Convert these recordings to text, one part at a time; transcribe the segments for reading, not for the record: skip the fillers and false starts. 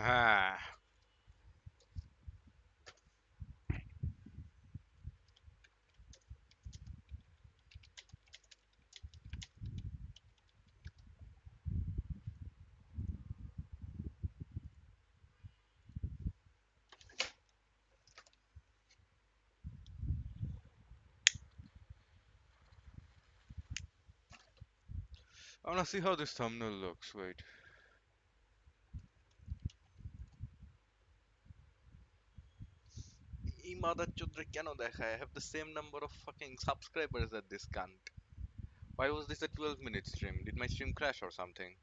Ah, I wanna see how this thumbnail looks. Wait. এই mother চোদ্রে কেন দেখায়? I have the same number of fucking subscribers at this cunt. Why was this a 12-minute stream? Did my stream crash or something?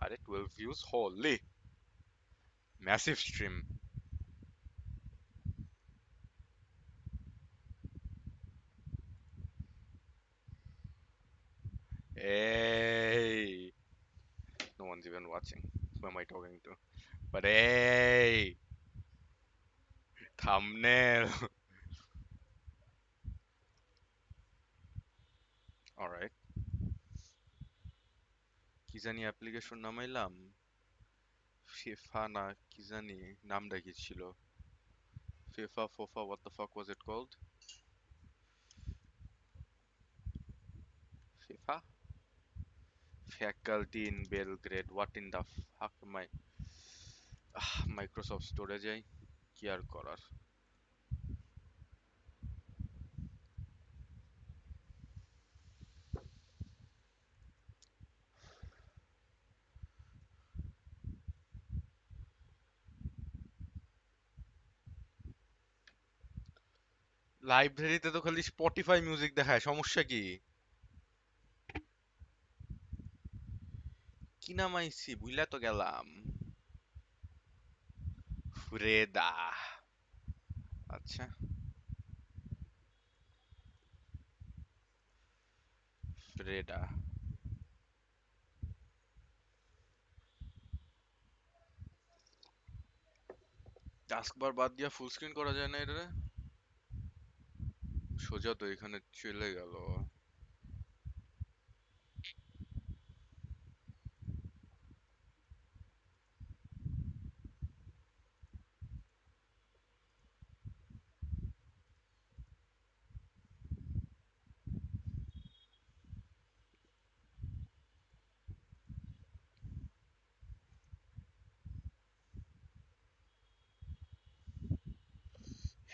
আরে 12 views? Holy! Massive stream. Hey! No one's even watching. Who am I talking to? But hey! Thumbnail! Alright. কি জানি application নামাইলাম? FIFA না কি জানি নামটা কি ছিল? FIFA, FOFA, what the fuck was it called? FIFA? Faculty in Belgrade. What in the fuck am I? Microsoft স্টোরে যাই, কি আর করার। লাইব্রেরিতে তো খালি স্পটিফাই মিউজিক দেখায়, সমস্যা কি? কি নামাইছি বুইলা তো গেলাম। ফ্রেদা। আচ্ছা, ফ্রেডা। টাস্কবার বাদ দিয়া ফুল স্ক্রিন করা যায় না এটা? সোজা তো এখানে চলে গেল।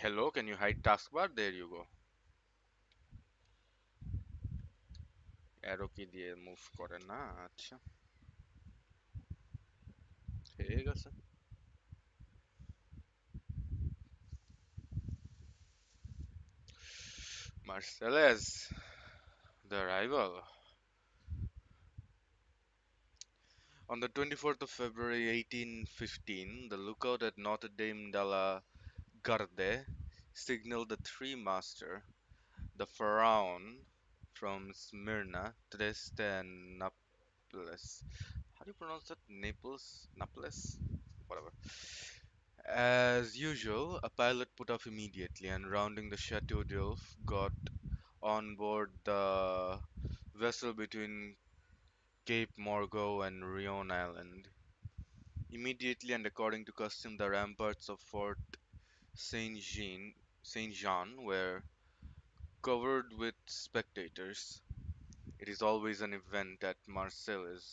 Hello, can you hide taskbar? There you go. Arrow কি দিয়ে মুভ করে না? আচ্ছা, ঠিক আছে। Marcellus, the arrival. On the 24th of February 1815, the lookout at Notre Dame de la Garde signaled the three master, the Pharaon from Smyrna, Trieste, and Naples. How do you pronounce that? Naples? Naples? Whatever. As usual, a pilot put off immediately and rounding the Chateau d'Oeuf got on board the vessel between Cape Morgo and Rion Island. Immediately and according to custom, the ramparts of Fort Saint Jean were covered with spectators. It is always an event at Marseilles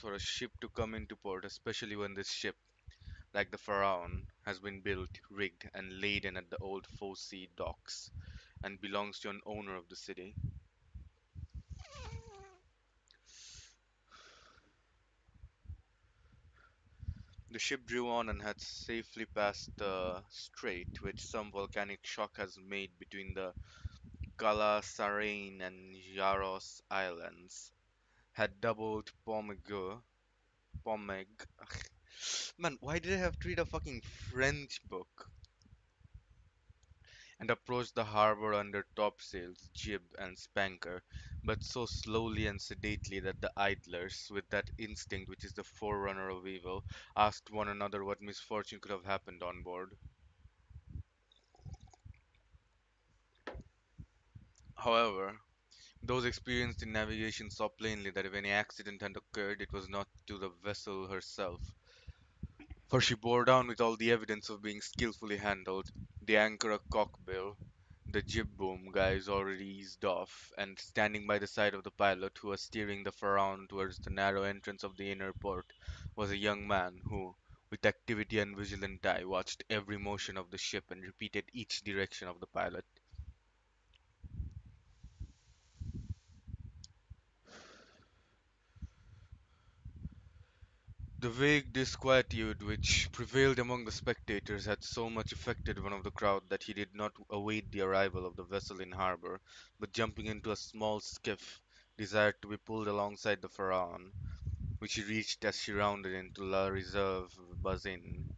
for a ship to come into port, especially when this ship, like the Pharaon, has been built, rigged, and laden at the old Fosse docks and belongs to an owner of the city. The ship drew on and had safely passed the strait which some volcanic shock has made between the Calasarane and Jaros Islands, had doubled Pomeg. Man, why did I have to read a fucking French book? And approached the harbor under topsails, jib, and spanker, but so slowly and sedately that the idlers, with that instinct which is the forerunner of evil, asked one another what misfortune could have happened on board. However, Those experienced in navigation saw plainly that if any accident had occurred, it was not to the vessel herself, for she bore down with all the evidence of being skillfully handled, the anchor a cockbill, the jib boom guys already eased off, and standing by the side of the pilot, who was steering the Pharaon towards the narrow entrance of the inner port, was a young man who, with activity and vigilant eye, watched every motion of the ship and repeated each direction of the pilot. The vague disquietude which prevailed among the spectators had so much affected one of the crowd that he did not await the arrival of the vessel in harbor, but jumping into a small skiff, desired to be pulled alongside the Pharaon, which he reached as she rounded into La Reserve basin.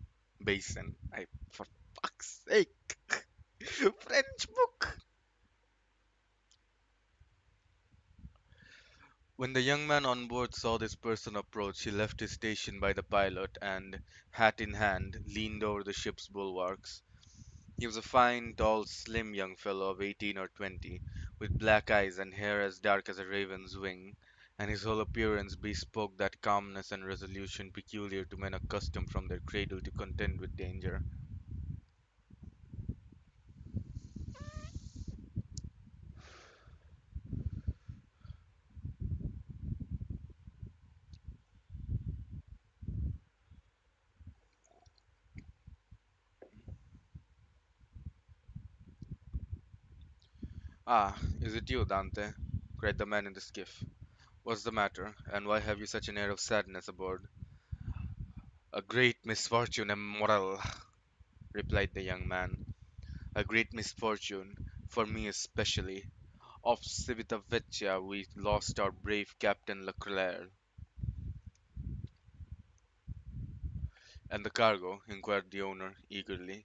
For fuck's sake, French book! When the young man on board saw this person approach, he left his station by the pilot and, hat in hand, leaned over the ship's bulwarks. He was a fine, tall, slim young fellow of 18 or 20, with black eyes and hair as dark as a raven's wing, and his whole appearance bespoke that calmness and resolution peculiar to men accustomed from their cradle to contend with danger. "Ah, is it you, Dante?" cried the man in the skiff. "What's the matter, and why have you such an air of sadness aboard?" "A great misfortune, Morel," replied the young man. "A great misfortune, for me especially. Off Civitavecchia we lost our brave Captain Leclerc." "And the cargo?" inquired the owner, eagerly.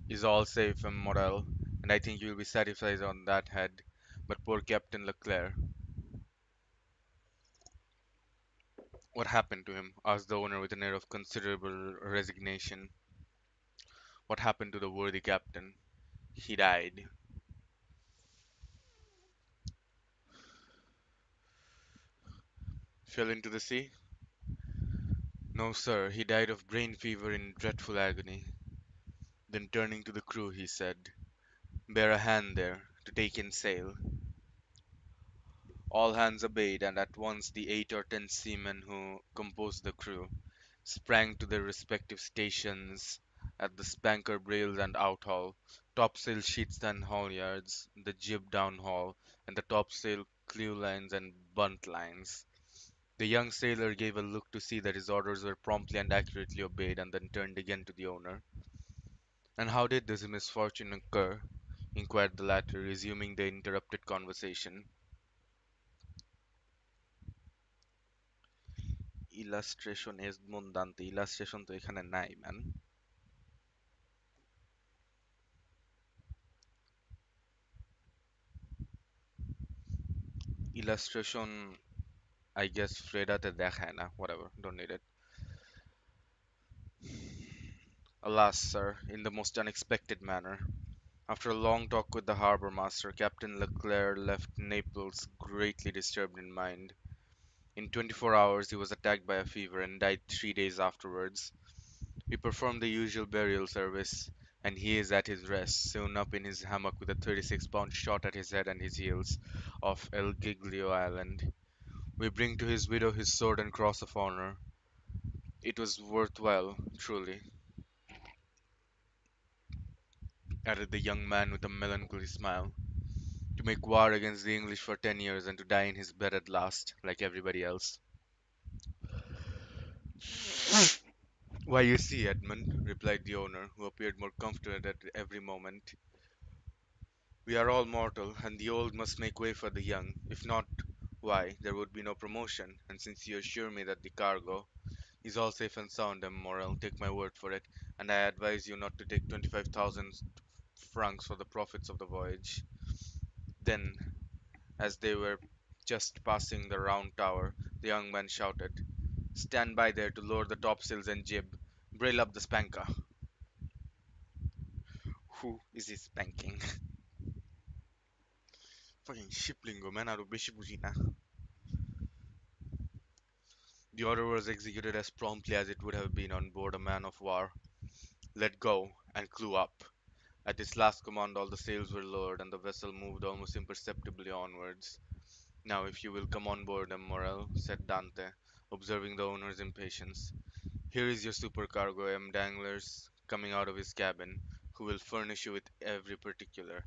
"Is all safe, Morel, and I think you will be satisfied on that head. But poor Captain Leclerc, what happened to him?" asked the owner with an air of considerable resignation. "What happened to the worthy captain?" "He died." "Fell into the sea?" "No, sir, he died of brain fever in dreadful agony." Then turning to the crew, he said, "Bear a hand there, to take in sail." All hands obeyed, and at once the 8 or 10 seamen who composed the crew sprang to their respective stations at the spanker brails and outhaul, topsail sheets and halyards, the jib downhaul, and the topsail clewlines and buntlines. The young sailor gave a look to see that his orders were promptly and accurately obeyed, and then turned again to the owner. "And how did this misfortune occur?" inquired the latter, resuming the interrupted conversation. Illustration এডমন্ডান্তে illustration তো এখানে নাই man illustration I guess ফ্রেডাতে দেখায় না whatever don't need it. Alas, sir, in the most unexpected manner. After a long talk with the harbor master, Captain Leclerc left Naples greatly disturbed in mind. In 24 hours he was attacked by a fever and died 3 days afterwards. We performed the usual burial service, and he is at his rest, sewn up in his hammock with a 36-pound shot at his head and his heels, off El Giglio Island. We bring to his widow his sword and cross of honor. It was worthwhile, truly," added the young man with a melancholy smile, "to make war against the English for 10 years and to die in his bed at last, like everybody else." "Why, you see, Edmund," replied the owner, who appeared more comforted at every moment, "we are all mortal, and the old must make way for the young. If not, why, there would be no promotion, and since you assure me that the cargo is all safe and sound, Morel, take my word for it, and I advise you not to take 25,000 francs for the profits of the voyage." Then, as they were just passing the round tower, the young man shouted, "Stand by there to lower the topsails and jib. Brail up the spanker." Who is he spanking? Fucking ship lingo, man. আরো বেশি বুঝি না. The order was executed as promptly as it would have been on board a man of war. Let go and clew up. At this last command, all the sails were lowered and the vessel moved almost imperceptibly onwards. Now, if you will come on board, Morel, said Dante, observing the owner's impatience. Here is your supercargo, M. Danglars, coming out of his cabin, who will furnish you with every particular.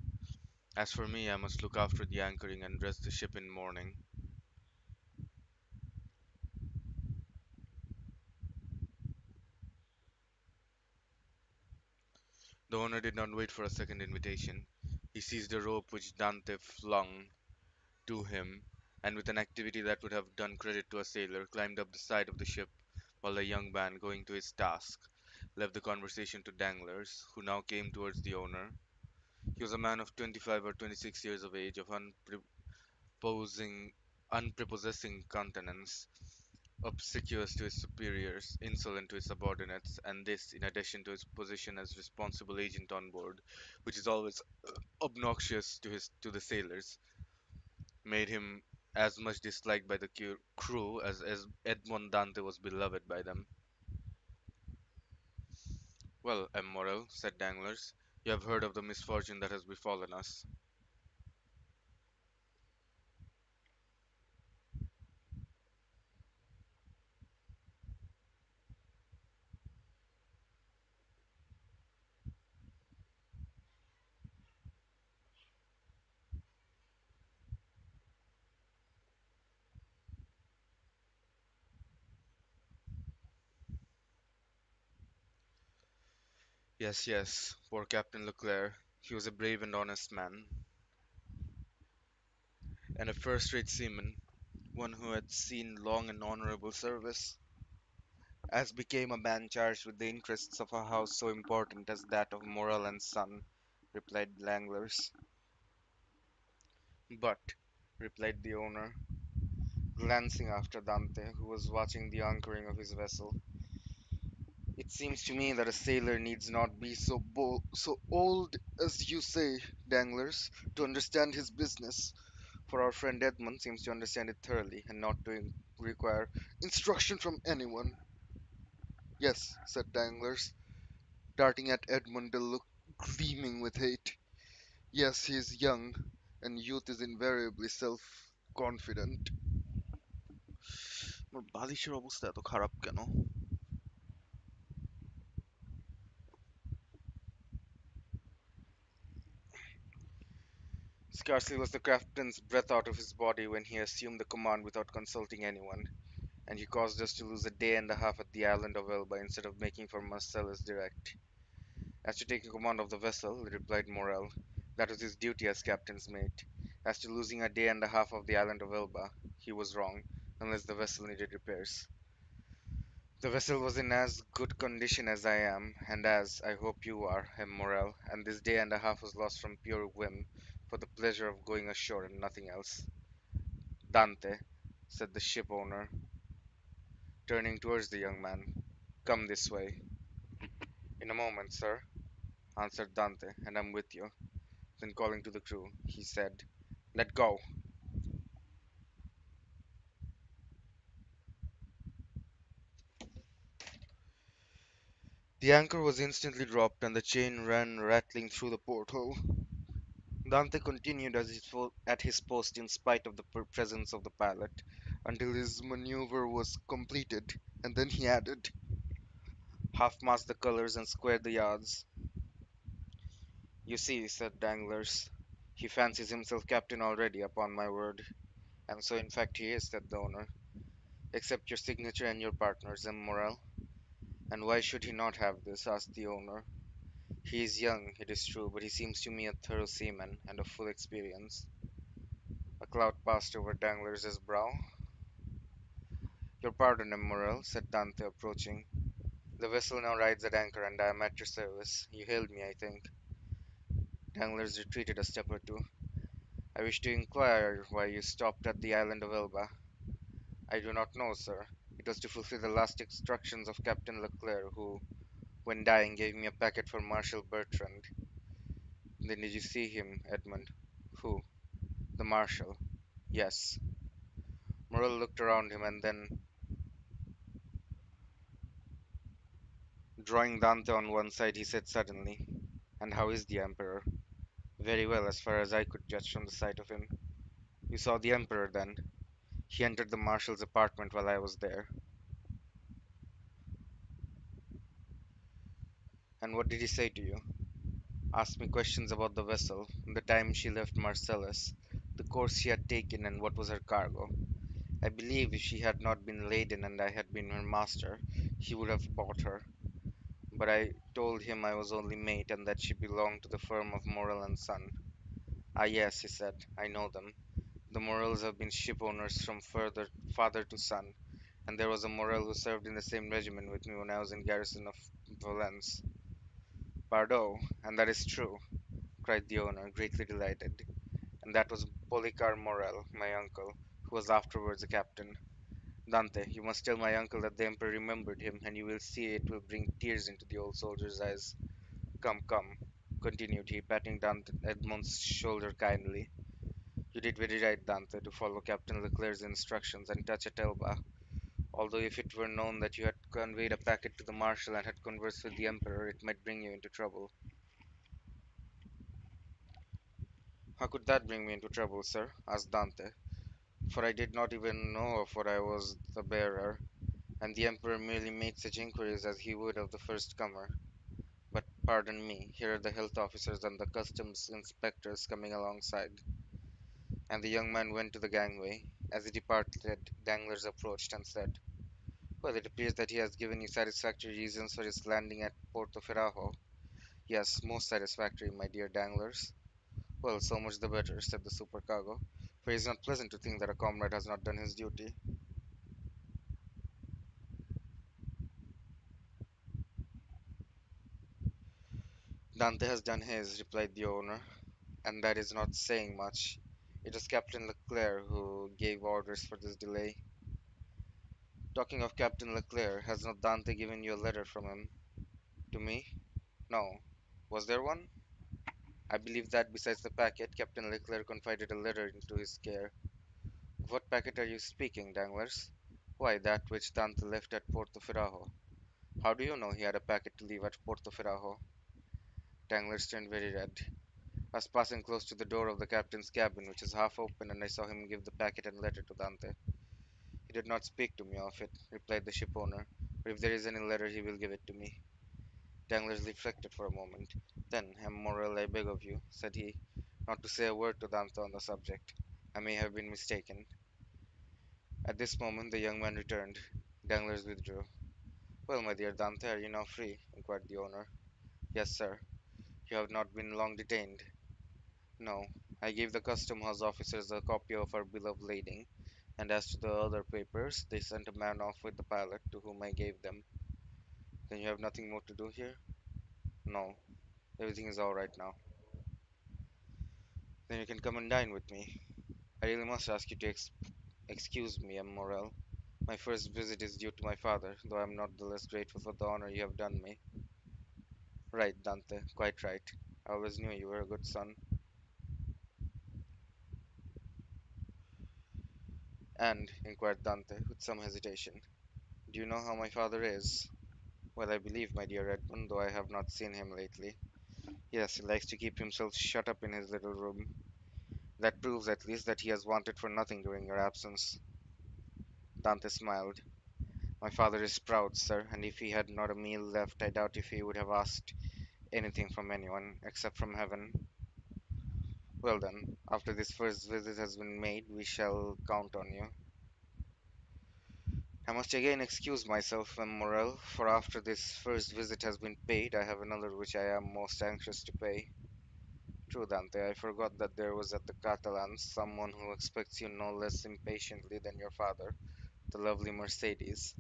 As for me, I must look after the anchoring and dress the ship in mourning. The owner did not wait for a second invitation. He seized a rope which Dante flung to him, and with an activity that would have done credit to a sailor, climbed up the side of the ship, while the young man, going to his task, left the conversation to Danglars, who now came towards the owner. He was a man of 25 or 26 years of age, of unprepossessing, unprepossessing countenance, obsequious to his superiors, insolent to his subordinates, and this, in addition to his position as responsible agent on board, which is always obnoxious to the sailors, made him as much disliked by the crew as Edmond Dante was beloved by them. Well, M. Morel, said Danglars, you have heard of the misfortune that has befallen us. Yes, yes, poor Captain Leclerc. He was a brave and honest man, and a first-rate seaman, one who had seen long and honorable service, as became a man charged with the interests of a house so important as that of Morel and Son, replied Danglars. But, replied the owner, glancing after Dante, who was watching the anchoring of his vessel, it seems to me that a sailor needs not be so old as you say, Danglars, to understand his business. For our friend Edmund seems to understand it thoroughly and not to require instruction from anyone. Yes, said Danglars, darting at Edmund a look gleaming with hate. Yes, he is young, and youth is invariably self-confident. আমার বালিশের অবস্থা এত খারাপ কেন? Scarcely was the captain's breath out of his body when he assumed the command without consulting anyone, and he caused us to lose a day and a half at the island of Elba instead of making for Marcellus direct. As to taking command of the vessel, replied Morel, that was his duty as captain's mate. As to losing a day and a half of the island of Elba, he was wrong, unless the vessel needed repairs. The vessel was in as good condition as I am, and as, I hope you are, M. Morel, and this day and a half was lost from pure whim, for the pleasure of going ashore and nothing else. Dante, said the ship owner, turning towards the young man, come this way. In a moment, sir, answered Dante, and I'm with you. Then calling to the crew, he said, let go. The anchor was instantly dropped, and the chain ran rattling through the porthole. Dante continued at his post in spite of the presence of the pilot, until his maneuver was completed, and then he added, half-mast the colors and square the yards. You see, said Danglars, he fancies himself captain already, upon my word. And so in fact he is, said the owner. Accept your signature and your partner's, M. Morel. And why should he not have this? Asked the owner. He is young, it is true, but he seems to me a thorough seaman, and of full experience. A cloud passed over Danglars' brow. Your pardon, M. Morel, said Dante, approaching. The vessel now rides at anchor, and I am at your service. You hailed me, I think. Danglars retreated a step or two. I wish to inquire why you stopped at the island of Elba. I do not know, sir. It was to fulfill the last instructions of Captain Leclerc, who, when dying, gave me a packet for Marshal Bertrand. Then did you see him, Edmund? Who? The marshal. Yes. Morrel looked around him and then, drawing Dante on one side, he said suddenly, "And how is the Emperor?" "Very well, as far as I could judge from the sight of him." "You saw the Emperor, then?" "He entered the marshal's apartment while I was there." "And what did he say to you?" "Asked me questions about the vessel, the time she left Marcellus, the course she had taken, and what was her cargo. I believe if she had not been laden and I had been her master, he would have bought her. But I told him I was only mate and that she belonged to the firm of Morrel and Son." "Ah, yes," he said, "I know them. The Morrels have been ship owners from father to son, and there was a Morrel who served in the same regiment with me when I was in garrison of Valence." "Pardo, and that is true," cried the owner, greatly delighted. "And that was Policar Morrel, my uncle, who was afterwards a captain. Dante, you must tell my uncle that the Emperor remembered him, and you will see it will bring tears into the old soldier's eyes. Come, come," continued he, patting Dante Edmond's shoulder kindly. "You did very right, Dante, to follow Captain Leclerc's instructions and touch at Elba, although if it were known that you had conveyed a packet to the Marshal and had conversed with the Emperor, it might bring you into trouble." "How could that bring me into trouble, sir?" asked Dante, "for I did not even know of what I was the bearer, and the Emperor merely made such inquiries as he would of the first comer. But pardon me, here are the health officers and the customs inspectors coming alongside." And the young man went to the gangway. As he departed, Danglars approached and said, "Well, it appears that he has given you satisfactory reasons for his landing at Porto Ferrajo." "Yes, most satisfactory, my dear Danglars." "Well, so much the better," said the supercargo, "for it is not pleasant to think that a comrade has not done his duty." "Dante has done his," replied the owner, "and that is not saying much. It was Captain Leclerc who gave orders for this delay." "Talking of Captain Leclerc, has not Dante given you a letter from him?" "To me? No. Was there one?" "I believe that, besides the packet, Captain Leclerc confided a letter into his care." "Of what packet are you speaking, Danglars?" "Why, that which Dante left at Porto Ferrajo." "How do you know he had a packet to leave at Porto Ferrajo?" Danglars turned very red. "I was passing close to the door of the captain's cabin, which is half open, and I saw him give the packet and letter to Dante." "He did not speak to me of it," replied the shipowner, "but if there is any letter he will give it to me." Danglars reflected for a moment. "Then, M. Morrel, I beg of you," said he, "not to say a word to Dante on the subject. I may have been mistaken." At this moment the young man returned. Danglars withdrew. "Well, my dear Dante, are you now free?" inquired the owner. "Yes, sir." "You have not been long detained?" "No. I gave the custom house officers a copy of our bill of lading, and as to the other papers, they sent a man off with the pilot, to whom I gave them." "Then you have nothing more to do here?" "No. Everything is all right now." "Then you can come and dine with me." "I really must ask you to excuse me, M. Morrel. My first visit is due to my father, though I am not the less grateful for the honor you have done me." "Right, Dante, quite right. I always knew you were a good son." "And," inquired Dante, with some hesitation, "do you know how my father is?" "Well, I believe, my dear Edmund, though I have not seen him lately. Yes, he likes to keep himself shut up in his little room. That proves, at least, that he has wanted for nothing during your absence." Dante smiled. "My father is proud, sir, and if he had not a meal left, I doubt if he would have asked anything from anyone, except from heaven." "Well then, after this first visit has been made, we shall count on you." "I must again excuse myself, M. Morrel, for after this first visit has been paid, I have another which I am most anxious to pay." "True, Dante, I forgot that there was at the Catalans someone who expects you no less impatiently than your father, the lovely Mercedes."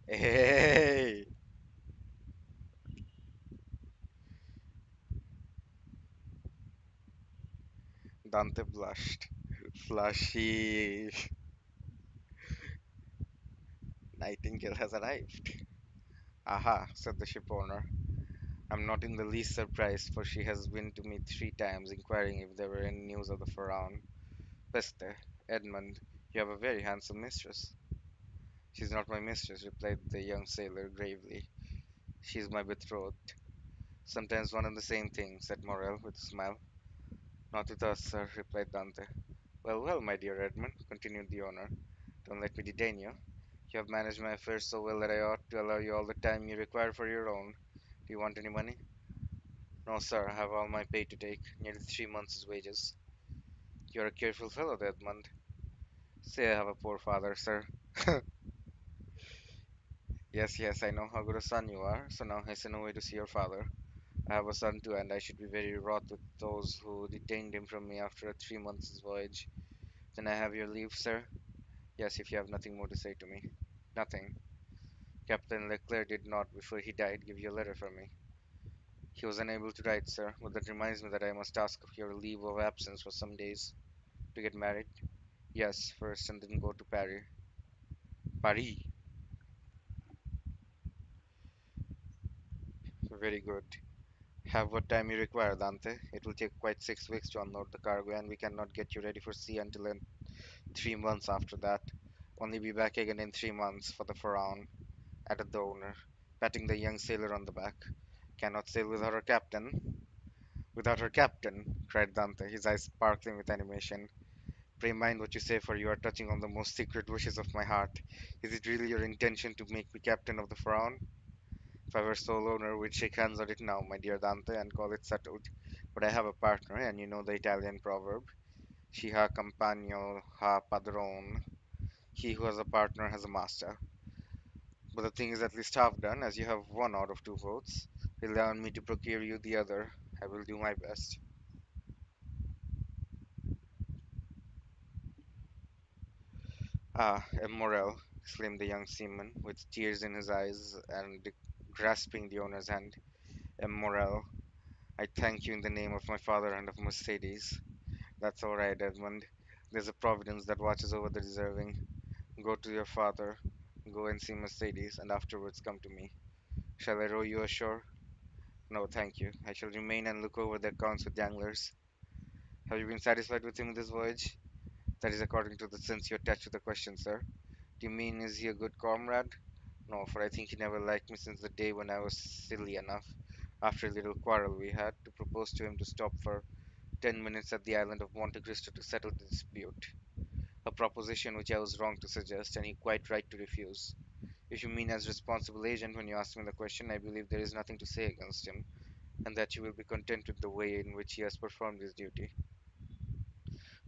Hey! Dante blushed. "Flashy Nightingale has arrived." "Aha," said the shipowner. "I'm not in the least surprised, for she has been to me 3 times, inquiring if there were any news of the Pharaon. Peste, Edmund, you have a very handsome mistress. She's not my mistress, replied the young sailor gravely. She's my betrothed. Sometimes one and the same thing, said Morel with a smile. Not with us, sir, replied Dante. Well, well, my dear Edmund, continued the owner, don't let me detain you. You have managed my affairs so well that I ought to allow you all the time you require for your own. Do you want any money? No, sir, I have all my pay to take, nearly 3 months' wages. You're a careful fellow, Edmund. Say I have a poor father, sir. Yes, yes, I know how good a son you are, so now hasten away to see your father. I have a son too, and I should be very wroth with those who detained him from me after a 3 months' voyage. Then I have your leave, sir? Yes, if you have nothing more to say to me. Nothing. Captain Leclerc did not, before he died, give you a letter from me. He was unable to write, sir, but that reminds me that I must ask your leave of absence for some days. To get married? Yes, first, and then go to Paris. Paris. Very good. Have what time you require, Dante. It will take quite 6 weeks to unload the cargo, and we cannot get you ready for sea until in 3 months after that. Only be back again in 3 months for the Pharaon, added the owner, patting the young sailor on the back. Cannot sail without her captain. Without her captain, cried Dante, his eyes sparkling with animation. Pray mind what you say, for you are touching on the most secret wishes of my heart. Is it really your intention to make me captain of the Pharaon? If I were sole owner, we'd shake hands on it now, my dear Dante, and call it settled. But I have a partner, and you know the Italian proverb, "Chi ha compagno ha padrone." He who has a partner has a master. But the thing is at least half done, as you have one out of two votes. Rely on me to procure you the other. I will do my best. Ah, Morel, exclaimed the young seaman, with tears in his eyes and grasping the owner's hand. Morel, I thank you in the name of my father and of Mercedes. That's all right, Edmund. There's a providence that watches over the deserving. Go to your father, go and see Mercedes, and afterwards come to me. Shall I row you ashore? No, thank you. I shall remain and look over the accounts with Danglars. Have you been satisfied with him this voyage? That is according to the sense you attach to the question, sir. Do you mean is he a good comrade? No, for I think he never liked me since the day when I was silly enough, after a little quarrel we had, to propose to him to stop for 10 minutes at the island of Monte Cristo to settle the dispute. A proposition which I was wrong to suggest, and he quite right to refuse. If you mean as responsible agent when you ask me the question, I believe there is nothing to say against him, and that you will be content with the way in which he has performed his duty.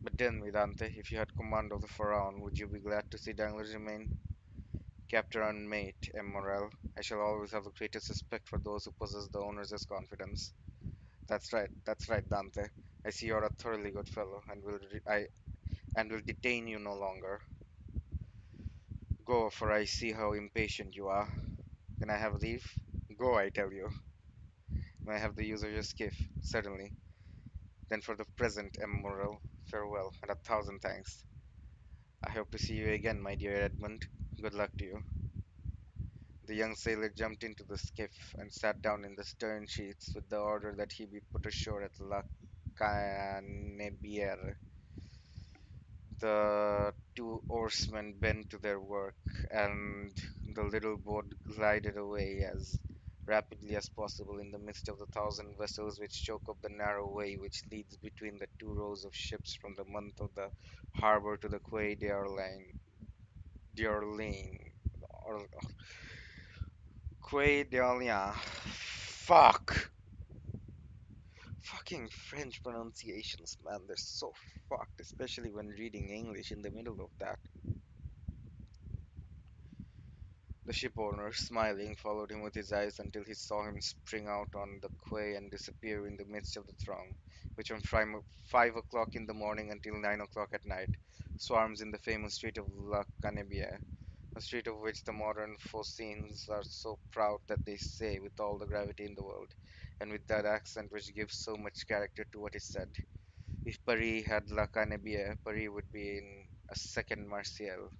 But tell me, Dante, if you had command of the Pharaon, would you be glad to see Danglars remain captain and mate, Morel? I shall always have the greatest respect for those who possess the owner's confidence. That's right, Dante. I see you're a thoroughly good fellow, and will detain you no longer. Go, for I see how impatient you are. Can I have leave? Go, I tell you. May I have the use of your skiff? Certainly. Then for the present, Morel, farewell, and 1,000 thanks. I hope to see you again, my dear Edmund. Good luck to you. The young sailor jumped into the skiff and sat down in the stern sheets with the order that he be put ashore at La Canebière. The two oarsmen bent to their work, and the little boat glided away as rapidly as possible in the midst of the 1,000 vessels which choke up the narrow way which leads between the two rows of ships from the mouth of the harbor to the Quai d'Orléans, or Quai d'Orléans. Fuck! Fucking French pronunciations, man, they're so fucked, especially when reading English in the middle of that. The shipowner, smiling, followed him with his eyes until he saw him spring out on the quay and disappear in the midst of the throng, which from 5 o'clock in the morning until 9 o'clock at night swarms in the famous street of La Canebière, a street of which the modern Phocéens are so proud that they say, with all the gravity in the world, and with that accent which gives so much character to what is said, if Paris had La Canebière, Paris would be in a second Marseille.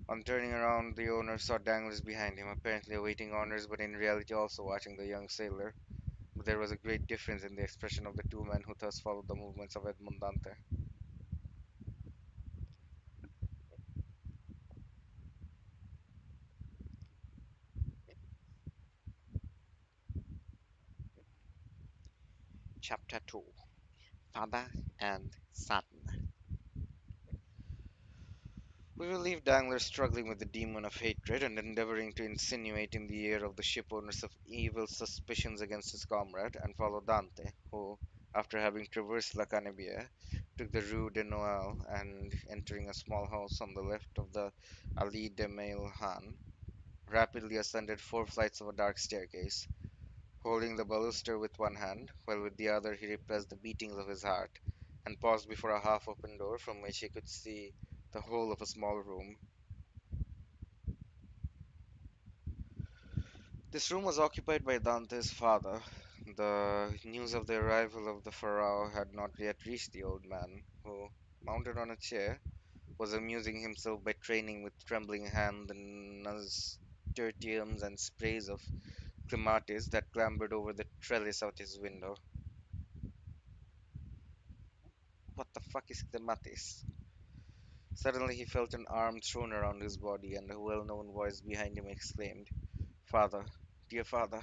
On turning around, the owner saw Danglars behind him, apparently awaiting orders, but in reality also watching the young sailor. but there was a great difference in the expression of the two men who thus followed the movements of Edmond Dante. Chapter 2. Father and Son. We will leave Dangler struggling with the demon of hatred and endeavoring to insinuate in the ear of the ship owners of evil suspicions against his comrade, and follow Dante, who, after having traversed La Cannebière, took the Rue de Noël, and entering a small house on the left of the Allée des Mailhans, rapidly ascended 4 flights of a dark staircase, holding the baluster with one hand, while with the other he repressed the beatings of his heart, and paused before a half-open door from which he could see the whole of a small room. This room was occupied by Dante's father. The news of the arrival of the Pharaoh had not yet reached the old man, who, mounted on a chair, was amusing himself by training with trembling hand the nasturtiums and sprays of clematis that clambered over the trellis out his window. What the fuck is clematis? Suddenly he felt an arm thrown around his body, and a well-known voice behind him exclaimed, "Father, dear father!"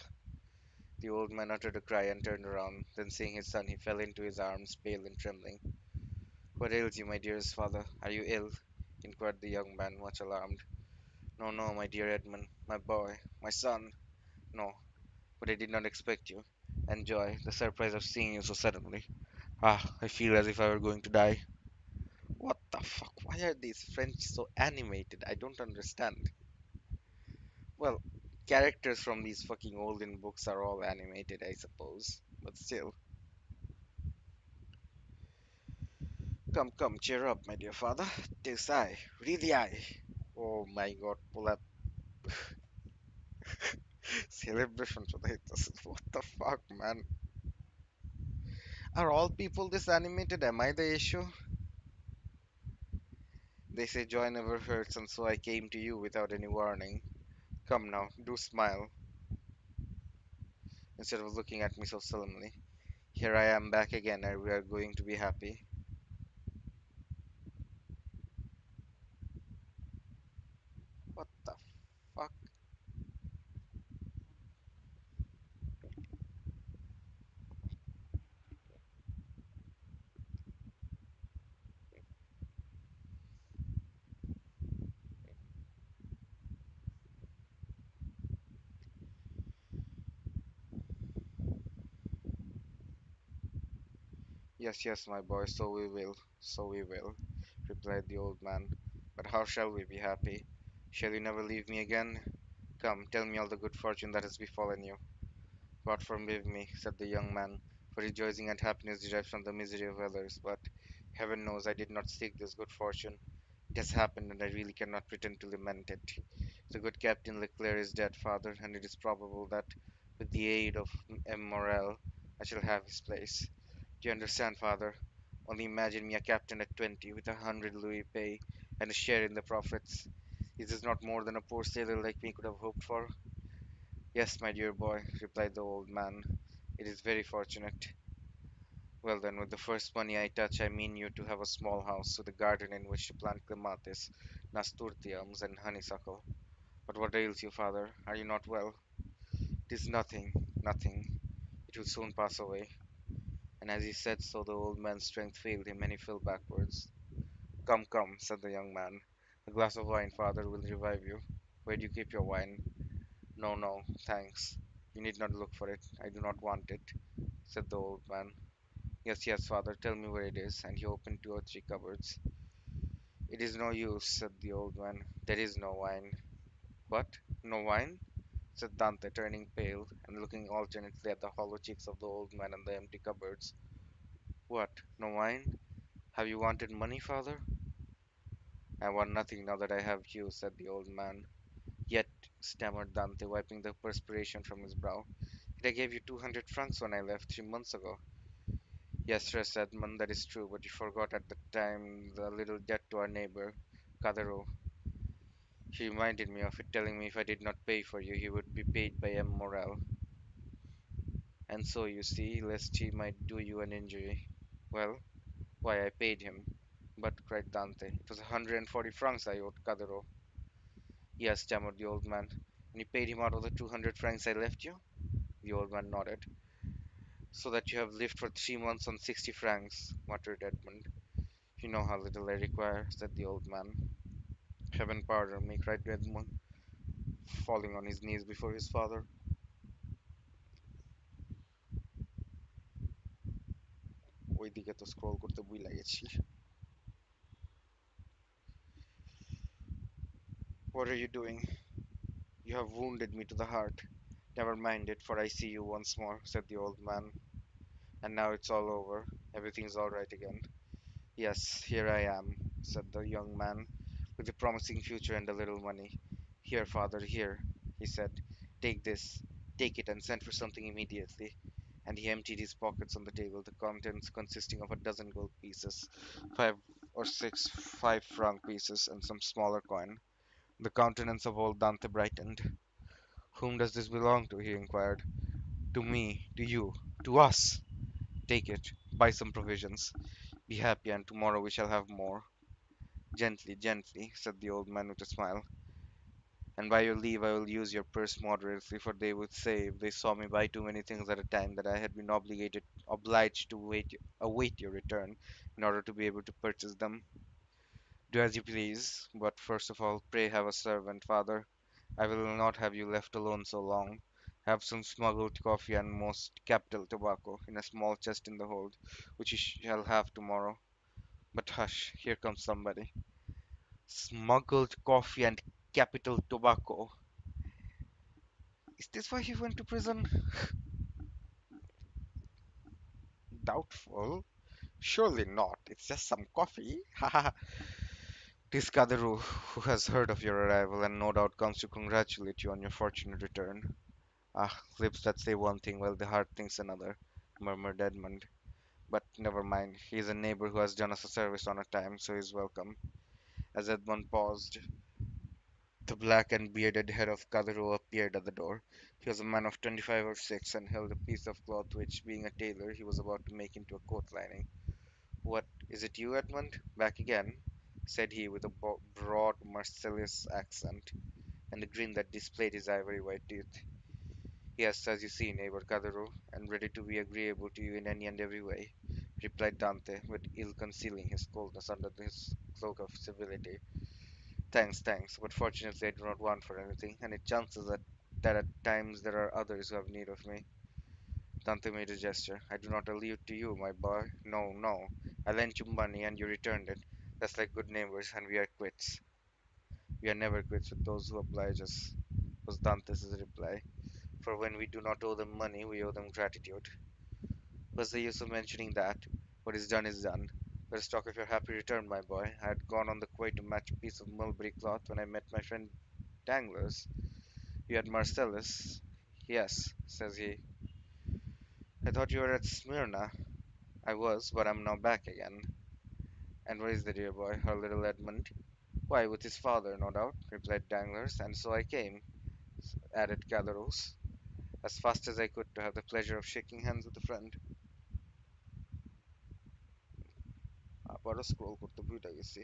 The old man uttered a cry and turned around. Then, seeing his son, he fell into his arms, pale and trembling. "What ails you, my dearest father? Are you ill?" inquired the young man, much alarmed. "No, no, my dear Edmund, my boy, my son. No, but I did not expect you. And joy, the surprise of seeing you so suddenly. Ah, I feel as if I were going to die." What the fuck? Why are these French so animated? I don't understand. Well, characters from these fucking olden books are all animated, I suppose. But still. Come, come, cheer up, my dear father. Tis I, really I. Oh my god, pull up. Celebration today. What the fuck, man? Are all people this animated? Am I the issue? They say joy never hurts, and so I came to you without any warning. Come now, do smile, instead of looking at me so solemnly. Here I am back again, and we are going to be happy. What the fuck? Yes, yes, my boy, so we will, so we will, replied the old man. But how shall we be happy? Shall you never leave me again? Come, tell me all the good fortune that has befallen you. God forgive me, said the young man, for rejoicing at happiness derived from the misery of others, but heaven knows I did not seek this good fortune. It has happened, and I really cannot pretend to lament it. The good Captain Leclerc is dead, father, and it is probable that, with the aid of M. Morel, I shall have his place. Do you understand, father? Only imagine me a captain at 20, with 100 louis pay, and a share in the profits. Is this not more than a poor sailor like me could have hoped for? Yes, my dear boy, replied the old man. It is very fortunate. Well then, with the first money I touch, I mean you to have a small house with a garden in which to plant clematis, nasturtiums, and honeysuckle. But what ails you, father? Are you not well? It is nothing, nothing. It will soon pass away. And as he said so, the old man's strength failed him, and he fell backwards. Come, come, said the young man. A glass of wine, father, will revive you. Where do you keep your wine? No, no, thanks. You need not look for it. I do not want it, said the old man. Yes, yes, father, tell me where it is. And he opened 2 or 3 cupboards. It is no use, said the old man. There is no wine. What? No wine? Said Dante, turning pale and looking alternately at the hollow cheeks of the old man and the empty cupboards. What? No wine? Have you wanted money, father? I want nothing now that I have you, said the old man. Yet, stammered Dante, wiping the perspiration from his brow, yet I gave you 200 francs when I left 3 months ago. Yes, sir, Edmond, that is true, but you forgot at the time the little debt to our neighbor, Cadero. He reminded me of it, telling me if I did not pay for you, he would be paid by M. Morel. And so you see, lest he might do you an injury. Well, why I paid him. But, cried Dante, it was 140 francs I owed Cadero. Yes, stammered the old man. And you paid him out of the 200 francs I left you? The old man nodded. So that you have lived for 3 months on 60 francs, muttered Edmund. You know how little I require, said the old man. Heaven pardon me, cried Edmund, falling on his knees before his father. ওইদিকে তো scroll করতে ভুলে গেছি. What are you doing? You have wounded me to the heart. Never mind it, for I see you once more, said the old man. And now it's all over. Everything's all right again. Yes, here I am, said the young man, with a promising future and a little money. Here, father, here, he said. Take this. Take it and send for something immediately. And he emptied his pockets on the table, the contents consisting of a dozen gold pieces, 5 or 6 5 franc pieces, and some smaller coin. The countenance of old Dante brightened. Whom does this belong to? He inquired. To me, to you, to us. Take it, buy some provisions. Be happy, and tomorrow we shall have more. Gently, gently, said the old man with a smile. And by your leave I will use your purse moderately, for they would say, if they saw me buy too many things at a time, that I had been obliged to await your return in order to be able to purchase them. Do as you please, but first of all, pray have a servant, father. I will not have you left alone so long. Have some smuggled coffee and most capital tobacco in a small chest in the hold, which you shall have tomorrow. But hush, here comes somebody. Smuggled coffee and capital tobacco. Is this why he went to prison? Doubtful. Surely not. It's just some coffee. Ha ha ha. Tis Kadaru, who has heard of your arrival and no doubt comes to congratulate you on your fortunate return. Ah, lips that say one thing while the heart thinks another, murmured Edmund. But never mind, he is a neighbor who has done us a service on a time, so he is welcome. As Edmund paused, the black and bearded head of Kadaru appeared at the door. He was a man of 25 or 26 and held a piece of cloth which, being a tailor, he was about to make into a coat lining. What, is it you, Edmund? Back again? Said he with a broad, merciless accent, and a grin that displayed his ivory white teeth. Yes, as you see, neighbor Kadaru, and ready to be agreeable to you in any and every way, replied Dante, but ill concealing his coldness under his cloak of civility. Thanks, thanks, but fortunately I do not want for anything, and it chances that at times there are others who have need of me. Dante made a gesture. I do not allude to you, my boy. No, no. I lent you money and you returned it. That's like good neighbors, and we are quits. We are never quits with those who oblige us, was Dante's reply. For when we do not owe them money, we owe them gratitude. What's the use of mentioning that? What is done is done. Let us talk of your happy return, my boy. I had gone on the quay to match a piece of mulberry cloth when I met my friend Danglars. You had Marcellus? Yes, says he. I thought you were at Smyrna. I was, but I'm now back again. And where is the dear boy, our little Edmund? Why, with his father, no doubt, replied Danglars, and so I came, added Caderousse, as fast as I could to have the pleasure of shaking hands with a friend. আবারও scroll করতে ভুলে গেছি.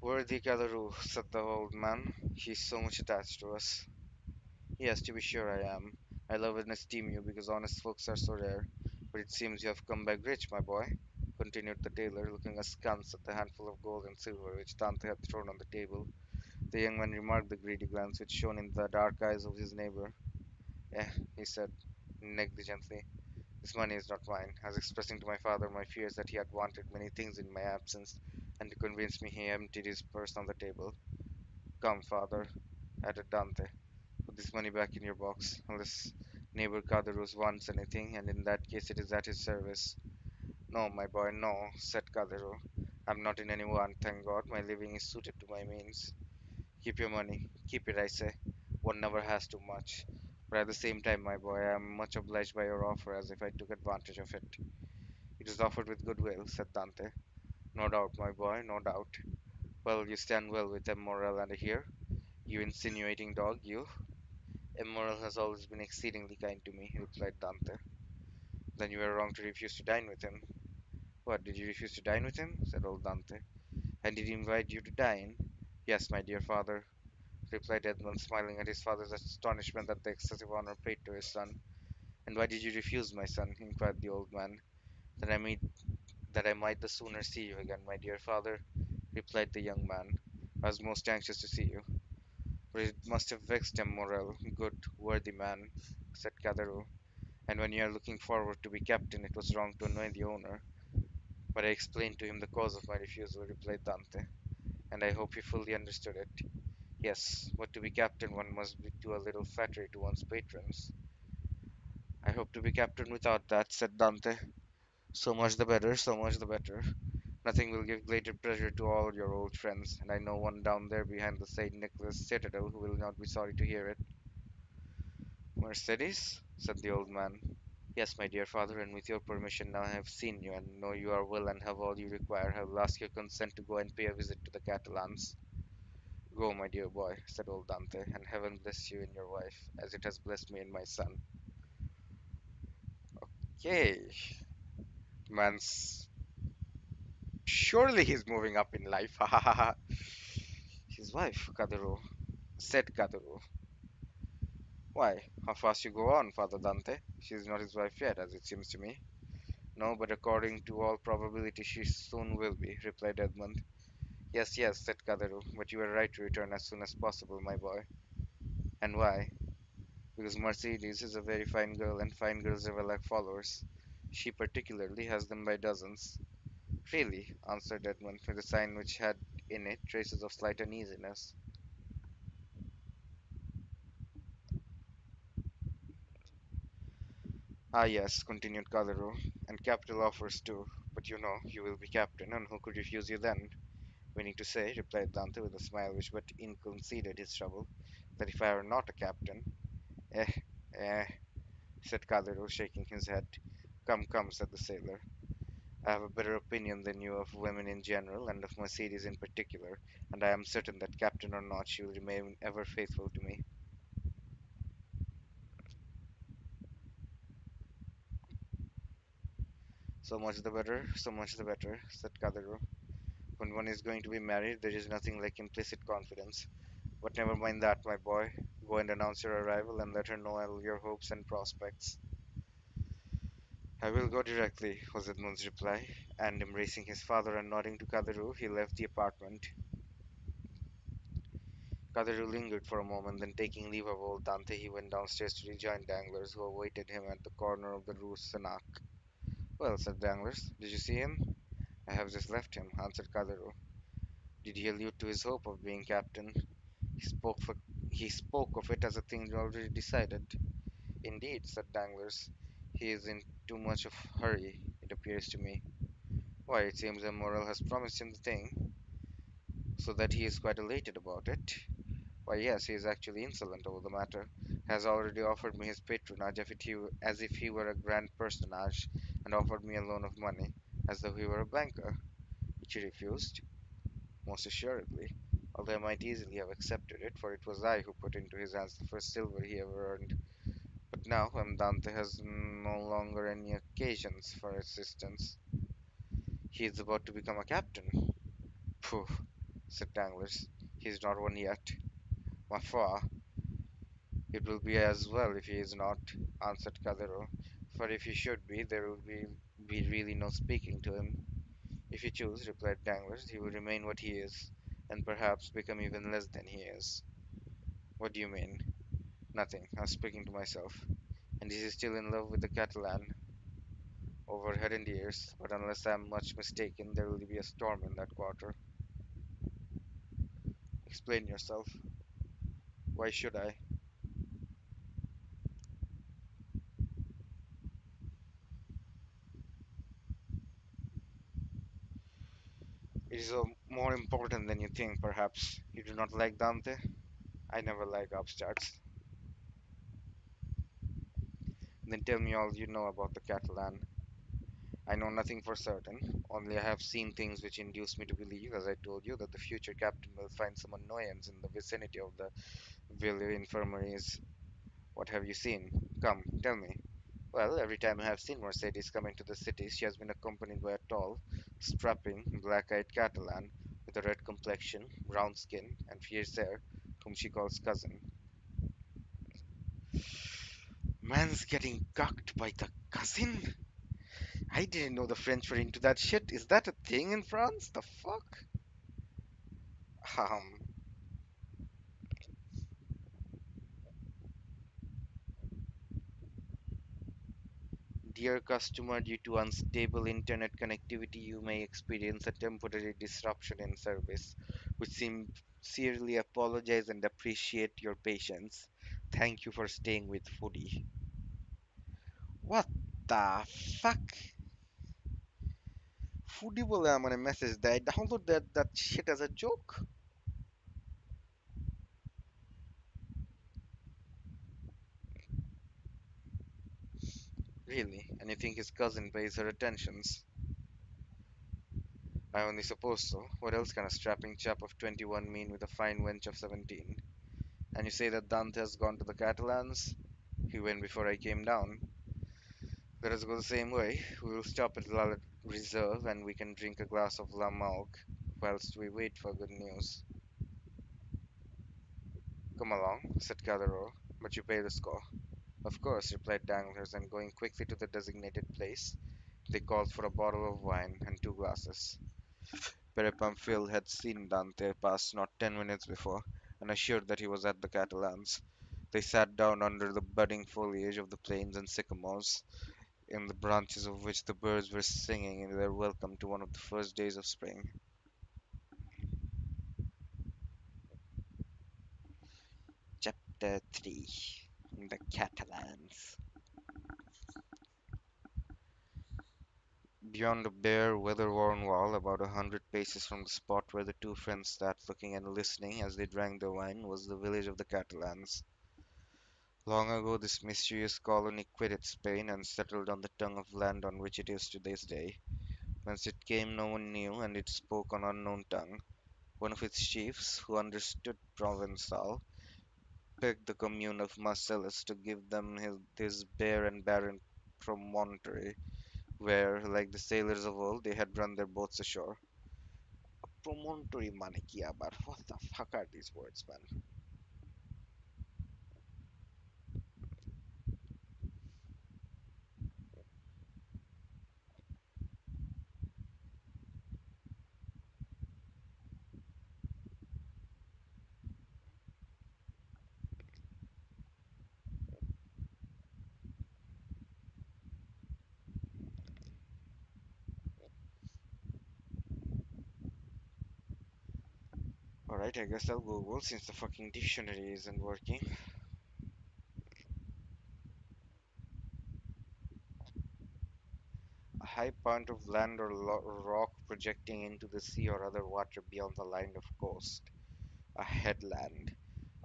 Worthy Caderousse, said the old man, he is so much attached to us. Yes, to be sure I am. I love and esteem you because honest folks are so rare. But it seems you have come back rich, my boy, continued the tailor, looking askance at the handful of gold and silver which Dante had thrown on the table. The young man remarked the greedy glance which shone in the dark eyes of his neighbor. Eh, he said negligently, this money is not mine. As expressing to my father my fears that he had wanted many things in my absence, and to convince me he emptied his purse on the table. Come, father, added Dante, put this money back in your box, unless neighbor Caderousse wants anything, and in that case it is at his service. No, my boy, no, said Caderousse. I'm not in any want, thank God. My living is suited to my means. Keep your money. Keep it, I say. One never has too much. But at the same time, my boy, I am much obliged by your offer, as if I took advantage of it. It was offered with goodwill, said Dante. No doubt, my boy, no doubt. Well, you stand well with Immoral and here, you insinuating dog, you. Immoral has always been exceedingly kind to me, replied Dante. Then you were wrong to refuse to dine with him. What, did you refuse to dine with him? Said old Dante. And did he invite you to dine? Yes, my dear father, replied Edmund, smiling at his father's astonishment at the excessive honor paid to his son. And why did you refuse, my son? Inquired the old man. That I might that I might the sooner see you again, my dear father, replied the young man. I was most anxious to see you. But it must have vexed him, Morel, good, worthy man, said Catheroo. And when you are looking forward to be captain, it was wrong to annoy the owner. But I explained to him the cause of my refusal, replied Dante, and I hope he fully understood it. Yes, but to be captain one must be do a little flattery to one's patrons. I hope to be captain without that, said Dante. So much the better, so much the better. Nothing will give greater pleasure to all your old friends, and I know one down there behind the St. Nicholas citadel who will not be sorry to hear it. Mercedes? Said the old man. Yes, my dear father, and with your permission, now I have seen you and know you are well and have all you require, I will ask your consent to go and pay a visit to the Catalans. Go, my dear boy, said old Dante, and heaven bless you in your wife, as it has blessed me in my son. Yay! Man's surely he's moving up in life. Ha ha ha ha. His wife, Kaduro, said Kaduro. Why, how fast you go on, Father Dante. She is not his wife yet, as it seems to me. No, but according to all probability she soon will be, replied Edmund. Yes, yes, said Kaduro, but you were right to return as soon as possible, my boy. And why? Because Mercedes is a very fine girl, and fine girls ever lack followers. She particularly has them by dozens. Really, answered Edmund, with a sign which had in it traces of slight uneasiness. Ah, yes, continued Kaduro, and capital offers too. But you know, you will be captain, and who could refuse you then? Meaning to say, replied Dante with a smile which but inconcealed his trouble, that if I were not a captain, eh, eh, said Kaduro, shaking his head. Come, come, said the sailor. I have a better opinion than you of women in general, and of Mercedes in particular, and I am certain that, captain or not, she will remain ever faithful to me. So much the better, so much the better, said Kaduro. When one is going to be married, there is nothing like implicit confidence. But never mind that, my boy. Go and announce your arrival, and let her know all your hopes and prospects. I will go directly, was Edmund's reply, and embracing his father and nodding to Kaduru, he left the apartment. Kaduru lingered for a moment, then taking leave of old Dante, he went downstairs to rejoin Danglars, who awaited him at the corner of the Rue Senac. Well, said Danglars, did you see him? I have just left him, answered Kaduru. Did he allude to his hope of being captain? He spoke, for, he spoke of it as a thing already decided. Indeed, said Danglars, he is in too much of a hurry, it appears to me. Why, it seems that Morrel has promised him the thing, so that he is quite elated about it. Why, yes, he is actually insolent over the matter. Has already offered me his patronage as if he were a grand personage, and offered me a loan of money, as though he were a banker, which he refused, most assuredly, although I might easily have accepted it, for it was I who put into his hands the first silver he ever earned. But now, Dante has no longer any occasions for assistance. He is about to become a captain. Pooh, said Danglars. He is not one yet. Ma foi, it will be as well if he is not, answered Cadero. For if he should be, there will be really no speaking to him. If you choose, replied Danglars, he will remain what he is, and perhaps become even less than he is. What do you mean? Nothing. I was speaking to myself. And is he still in love with the Catalan? Over head and ears, but unless I am much mistaken, there will be a storm in that quarter. Explain yourself. Why should I? It is more important than you think, perhaps. You do not like Dante? I never like upstarts. Then tell me all you know about the Catalan. I know nothing for certain, only I have seen things which induce me to believe, as I told you, that the future captain will find some annoyance in the vicinity of the Ville infirmaries. What have you seen? Come, tell me. Well, every time I have seen Mercedes come into the city, she has been accompanied by a tall, strapping, black-eyed Catalan with a red complexion, brown skin, and fierce hair, whom she calls cousin. Man's getting cucked by the cousin? I didn't know the French were into that shit. Is that a thing in France? The fuck? Um, Dear customer, due to unstable internet connectivity, you may experience a temporary disruption in service. We sincerely apologize and appreciate your patience. Thank you for staying with Foodie. What the fuck? Foodie বলে আমার message দেয়. Download that shit as a joke. Really? And you think his cousin pays her attentions? I only suppose so. What else can a strapping chap of 21 mean with a fine wench of 17? And you say that Dante has gone to the Catalans? He went before I came down. Let us go the same way. We will stop at La Reserve and we can drink a glass of La Malgue whilst we wait for good news. Come along, said Calero, but you pay the score. Of course, replied Danglars, and going quickly to the designated place, they called for a bottle of wine and two glasses. Pere Pamphile had seen Dante pass not 10 minutes before, and assured that he was at the Catalans. They sat down under the budding foliage of the planes and sycamores, in the branches of which the birds were singing in their welcome to one of the first days of spring. Chapter 3. The Catalans. Beyond a bare, weather-worn wall, about 100 paces from the spot where the two friends sat looking and listening as they drank their wine, was the village of the Catalans. Long ago this mysterious colony quitted Spain and settled on the tongue of land on which it is to this day. Whence it came no one knew, and it spoke an unknown tongue. One of its chiefs, who understood Provençal, begged the commune of Marcellus to give them this bare and barren promontory, where, like the sailors of old, they had run their boats ashore. Promontory মানে কি আবার? What the fuck are these words, man? Alright, I guess I'll Google since the fucking dictionary isn't working. A high point of land or rock projecting into the sea or other water beyond the line of coast. A headland.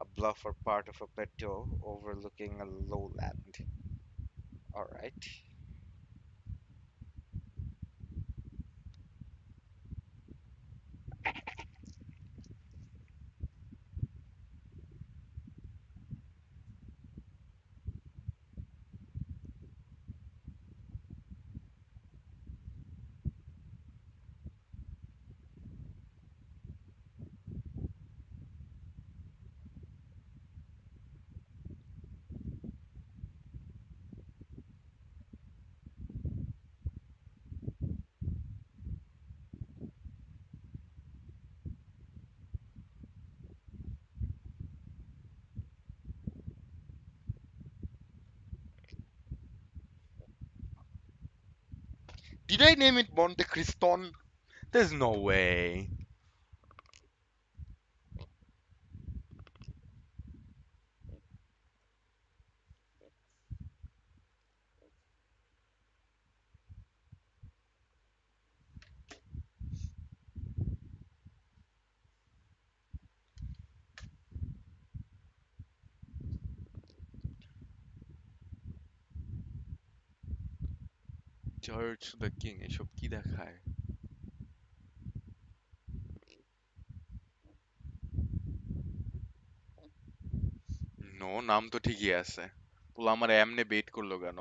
A bluff or part of a plateau overlooking a lowland. Alright. Did I name it Monte Criston? There's no way. Church the king এসব কি দেখায়? No, নাম তো ঠিকই আছে। পোলা আমার এমনে বেট করলো কেন?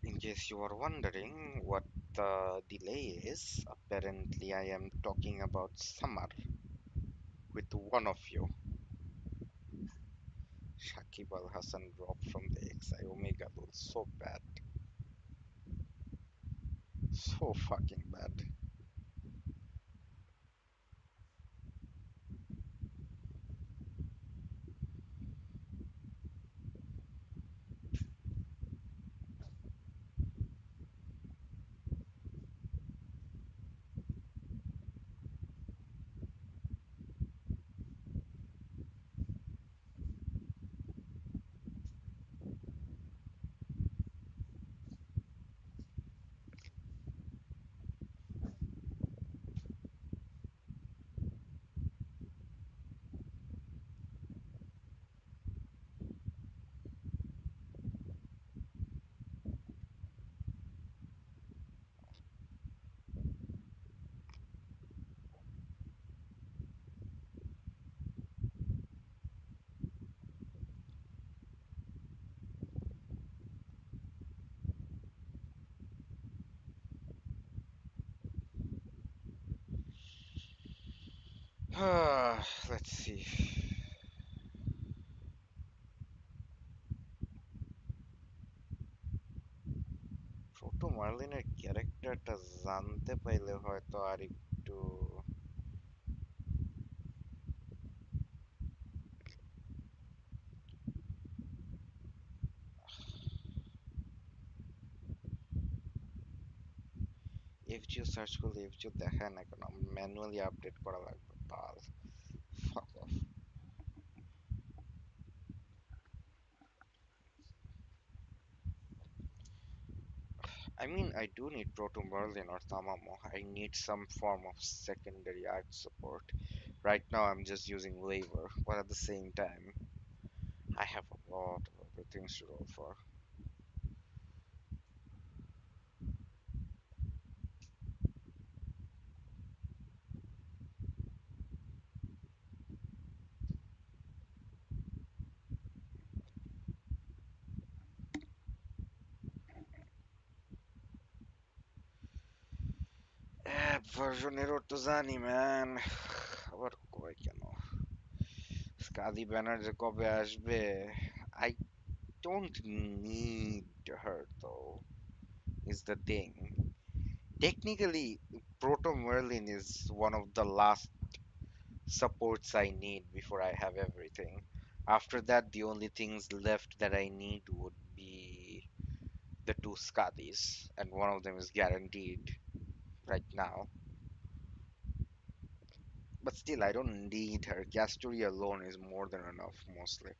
In case you are wondering what the delay is, apparently I am talking about summer with one of you. Shakib Al Hassan dropped from the XI Omega Bull. So bad. So fucking bad. Let's see. ছোট মার্লিনের ক্যারেক্টারটা জানতে পাইলে হয়তো আর একটু এফজিও search করলে এফজিও দেখায় না কেন? ম্যানুয়ালি আপডেট করা লাগবে। বাল, fuck off. I mean, I do need Proto Merlin or Tamamo. I need some form of secondary art support. Right now, I'm just using Labor, but at the same time, I have a lot of other things to roll for. ভার্সনেরও তো জানি man, আবার কয় কেন স্কাদি banner যে কবে আসবে? I don't need her though, is the thing. Technically, Proto Merlin is one of the last supports I need before I have everything. After that, the only things left that I need would be the two Skadis, and one of them is guaranteed right now. But still, I don't need her. Castoria alone is more than enough, mostly.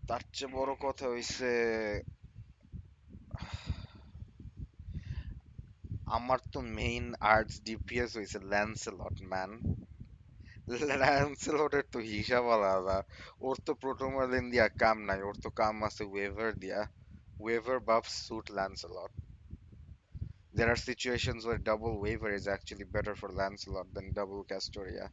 তার চেয়ে বড় কথা হইছে আমার তো main arts DPS হইছে ল্যান্সেলট man. ল্যান্সেলটের তো হিসাব আলাদা। ওর তো প্রোটোমালিন দিয়া কাম নাই, ওর তো কাম আছে ওয়েভার দিয়া। Waver buff suit Lancelot. There are situations where double waiver is actually better for Lancelot than double Castoria.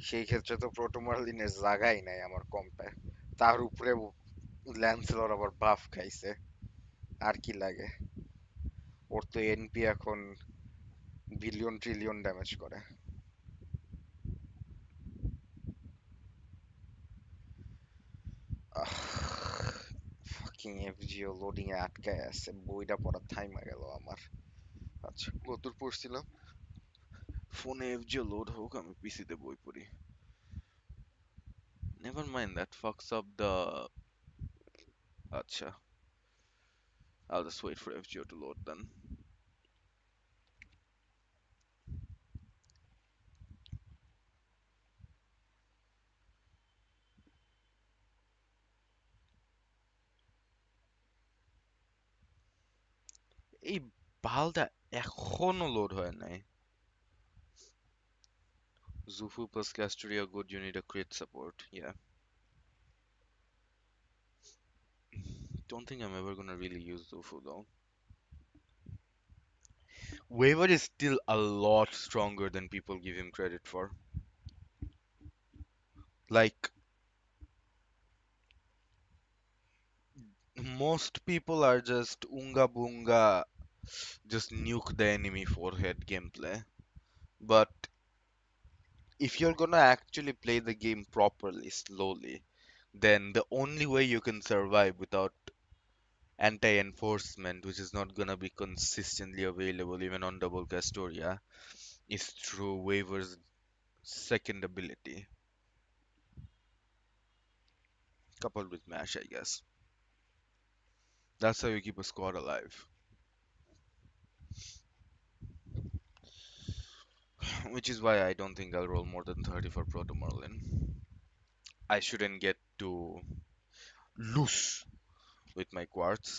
সেই ক্ষেত্রে তো প্রোটোমার্লিনের জায়গাই নাই আমার কম্পে। তার উপরে ল্যান্সেলর আবার বাফ খাইছে, আর কি লাগে। ওর তো এনপি এখন বিলিয়ন ট্রিলিয়ন ড্যামেজ করে। ফাকিং এফজিও লোডিং এ আটকায় আছে, বইটা পড়া থাইমা গেল আমার। আচ্ছা, কতদূর পড়ছিলাম? ফোনে এফজিও লোড হোক, আমি পিসিতে বই পড়ি। Never mind, that fucks up the... আচ্ছা, I'll just wait for FGO to load then. এই বালটা এখনো লোড হয় নাই। Zufu plus Castoria good, you need a crit support. Yeah. Don't think I'm ever gonna really use Zufu though. Waver is still a lot stronger than people give him credit for. Like, most people are just unga bunga, just nuke the enemy forehead gameplay. But if you're gonna actually play the game properly, slowly, then the only way you can survive without anti-enforcement, which is not gonna be consistently available even on double Castoria, is through Waver's second ability, coupled with Mash, I guess. That's how you keep a squad alive. Which is why I don't think I'll roll more than 30 for Proto Merlin. I shouldn't get too loose with my quartz,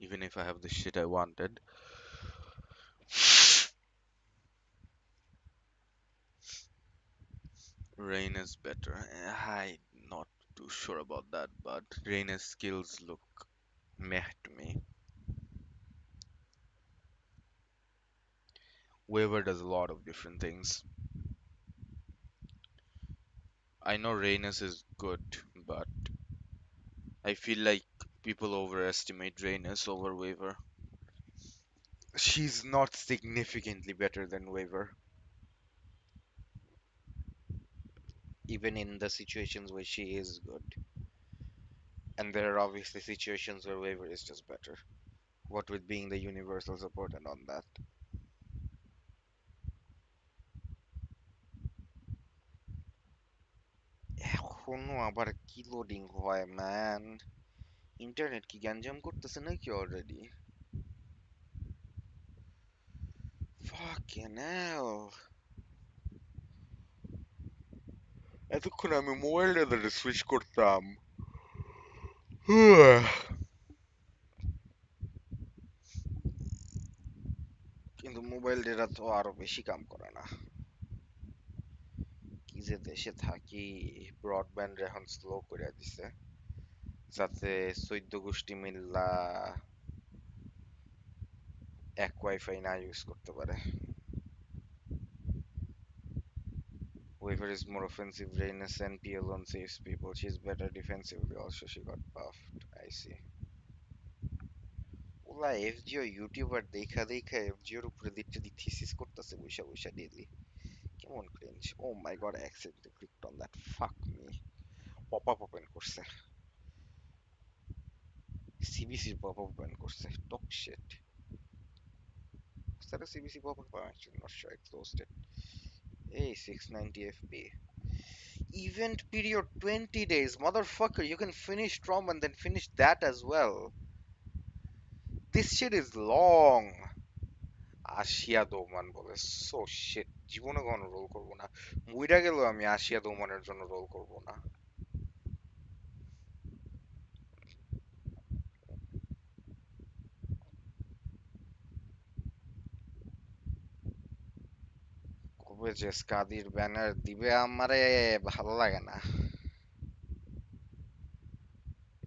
even if I have the shit I wanted. Rain is better. I'm not too sure about that, but Rain's skills look meh to me. Waver does a lot of different things. I know Rhaenys is good, but I feel like people overestimate Rhaenys over Waver. She's not significantly better than Waver. Even in the situations where she is good. And there are obviously situations where waiver is just better. What with being the universal support and on that. এখনো আবার কি loading হয় man? Internet কি গ্যাঞ্জাম করতেছে নাকি already? Fucking hell. এতক্ষণ আমি মোবাইলটা সুইচ করতাম। কিন্তু মোবাইল ডেটা তো আরো বেশি কাম করে না। কি যে দেশে থাকি, ব্রডব্যান্ড এখন স্লো করে দিছে, যাতে 14 গোষ্ঠী মিল্লা এক ওয়াইফাই না ইউজ করতে পারে। Weaver is more offensive. Rhaenys NP alone saves people. She's better defensively. Also, she got buffed. I see. ওলা এফজিও ইউটিউবার দেখা দেখা এফজিওর উপরে লিটারালি থিসিস করতেছে বৈশা বৈশা ডেইলি। কেমন cringe! Oh my god, I accidentally clicked on that. Fuck me. Pop up open করছে, সিবিসির পপ আপ ওপেন করছে। Talk shit. Was that a CBC pop up? I'm actually not sure. I closed it. Hey, 690 FP. Event period 20 days. Motherfucker, you can finish Trom and then finish that as well. This shit is long. আশিয়া দৌমান বলে so sheet, জীবনে কখনো role করবো না। মুইরা গেল আমি আশিয়া দৌমানের জন্য role করবো না। কবে যে স্কাদির ব্যানার দিবে আমারে ভালো লাগে না।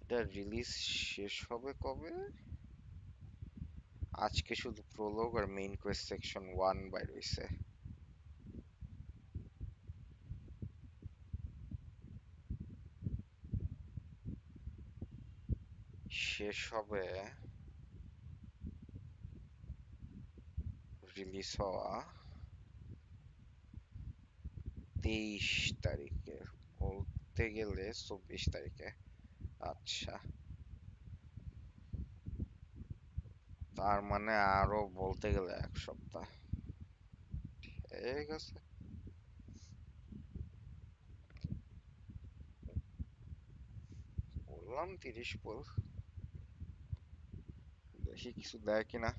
এটা রিলিজ শেষ হবে কবে? আজকে শুধু প্রোলগ আর মেইন কোয়েস্ট সেকশন 1 বাইর হইছে। শেষ হবে রিলিজ হওয়া 23 তারিখে, বলতে গেলে 24 তারিখে। আচ্ছা, তার মানে আরো বলতে গেলে 1 সপ্তাহ। ঠিক আছে, বললাম 30 বল, দেখি কিছু দেয় কিনা।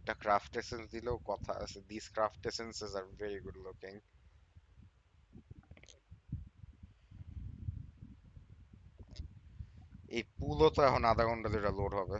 একটা ক্রাফট এসেন্স দিলেও কথা আছে, this craft essences are very good looking. এই পুলও তো এখন আধা ঘন্টা ধরে লোড হবে।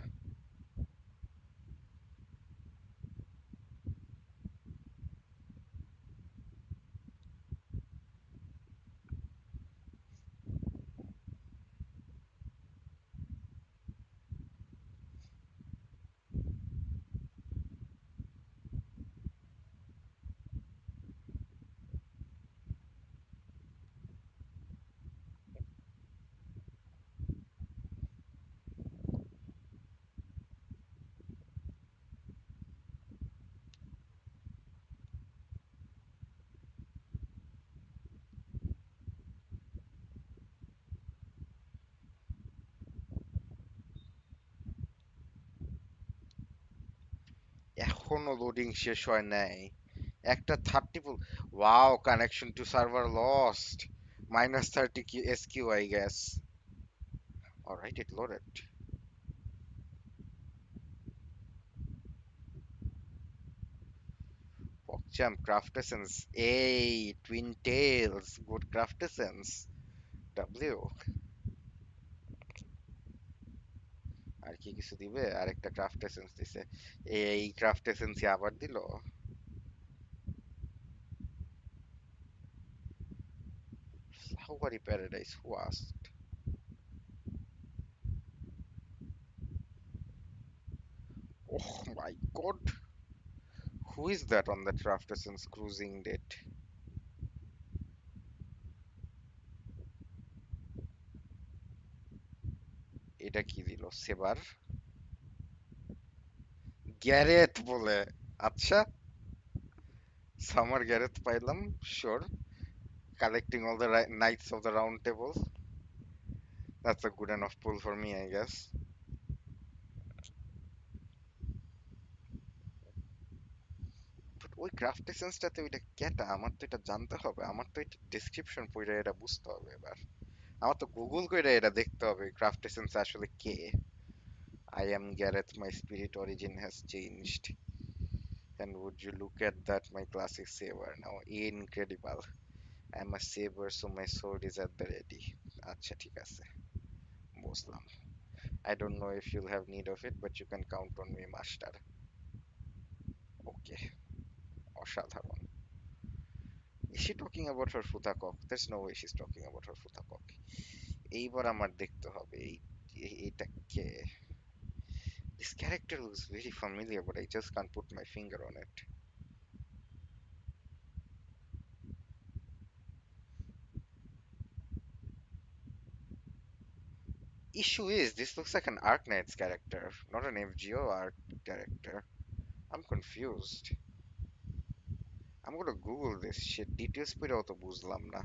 এখনো লোডিং শেষ হয় নাই। একটা 30 full, wow, connection to server lost, -30 SQ I guess. Alright, it loaded. Pogchamp, craft essence, A, twin tails, good craft essence, W. আর কি কিছু দিবে? আরেকটা ক্রাফট এসেন্স দিছে। এই ক্রাফট এসেন্স আবার দিল। Flowery paradise, who asked? Oh my god, who is that on the craft essence cruising date? এটা কি দিল? সেবার গ্যারেথ বলে? আচ্ছা, সামার গ্যারেথ পাইলাম, sure. Collecting all the knights of the round table. That's a good enough pull for me, I guess. But ওই craft এসেন্সটাতে ওইটা কেটা? আমার তো এটা জানতে হবে, আমার তো এটা ডেসক্রিপশন পড়ে এটা বুঝতে হবে এবার। আমার তো গুগল করে এটা দেখতে হবে ক্রাফট এসেন্স আসলে কে। I am Gareth, my spirit origin has changed. And would you look at that, my classic saber now. Incredible. I'm a saber, so my sword is at the ready. আচ্ছা ঠিক আছে, বুঝলাম। I don't know if you'll have need of it, but you can count on me, master. Okay, অসাধারণ। Is she talking about her ফুতাকক? There's no way she's talking about her ফুতাকক. এইবার আমার দেখতে হবে এইটা কে। This character looks very familiar, but I just can't put my finger on it. Issue is, this looks like an Arknight's character, not an FGO art character. I'm confused. I'm gonna Google this shit. Details পেরেও তো বুঝলাম না।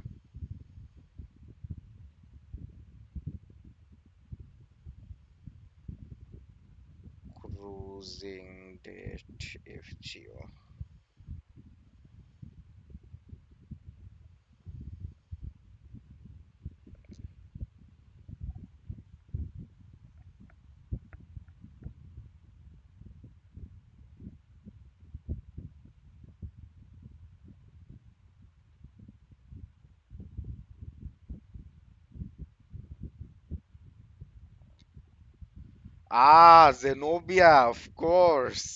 Cruising date FGO. Zenobia, of course.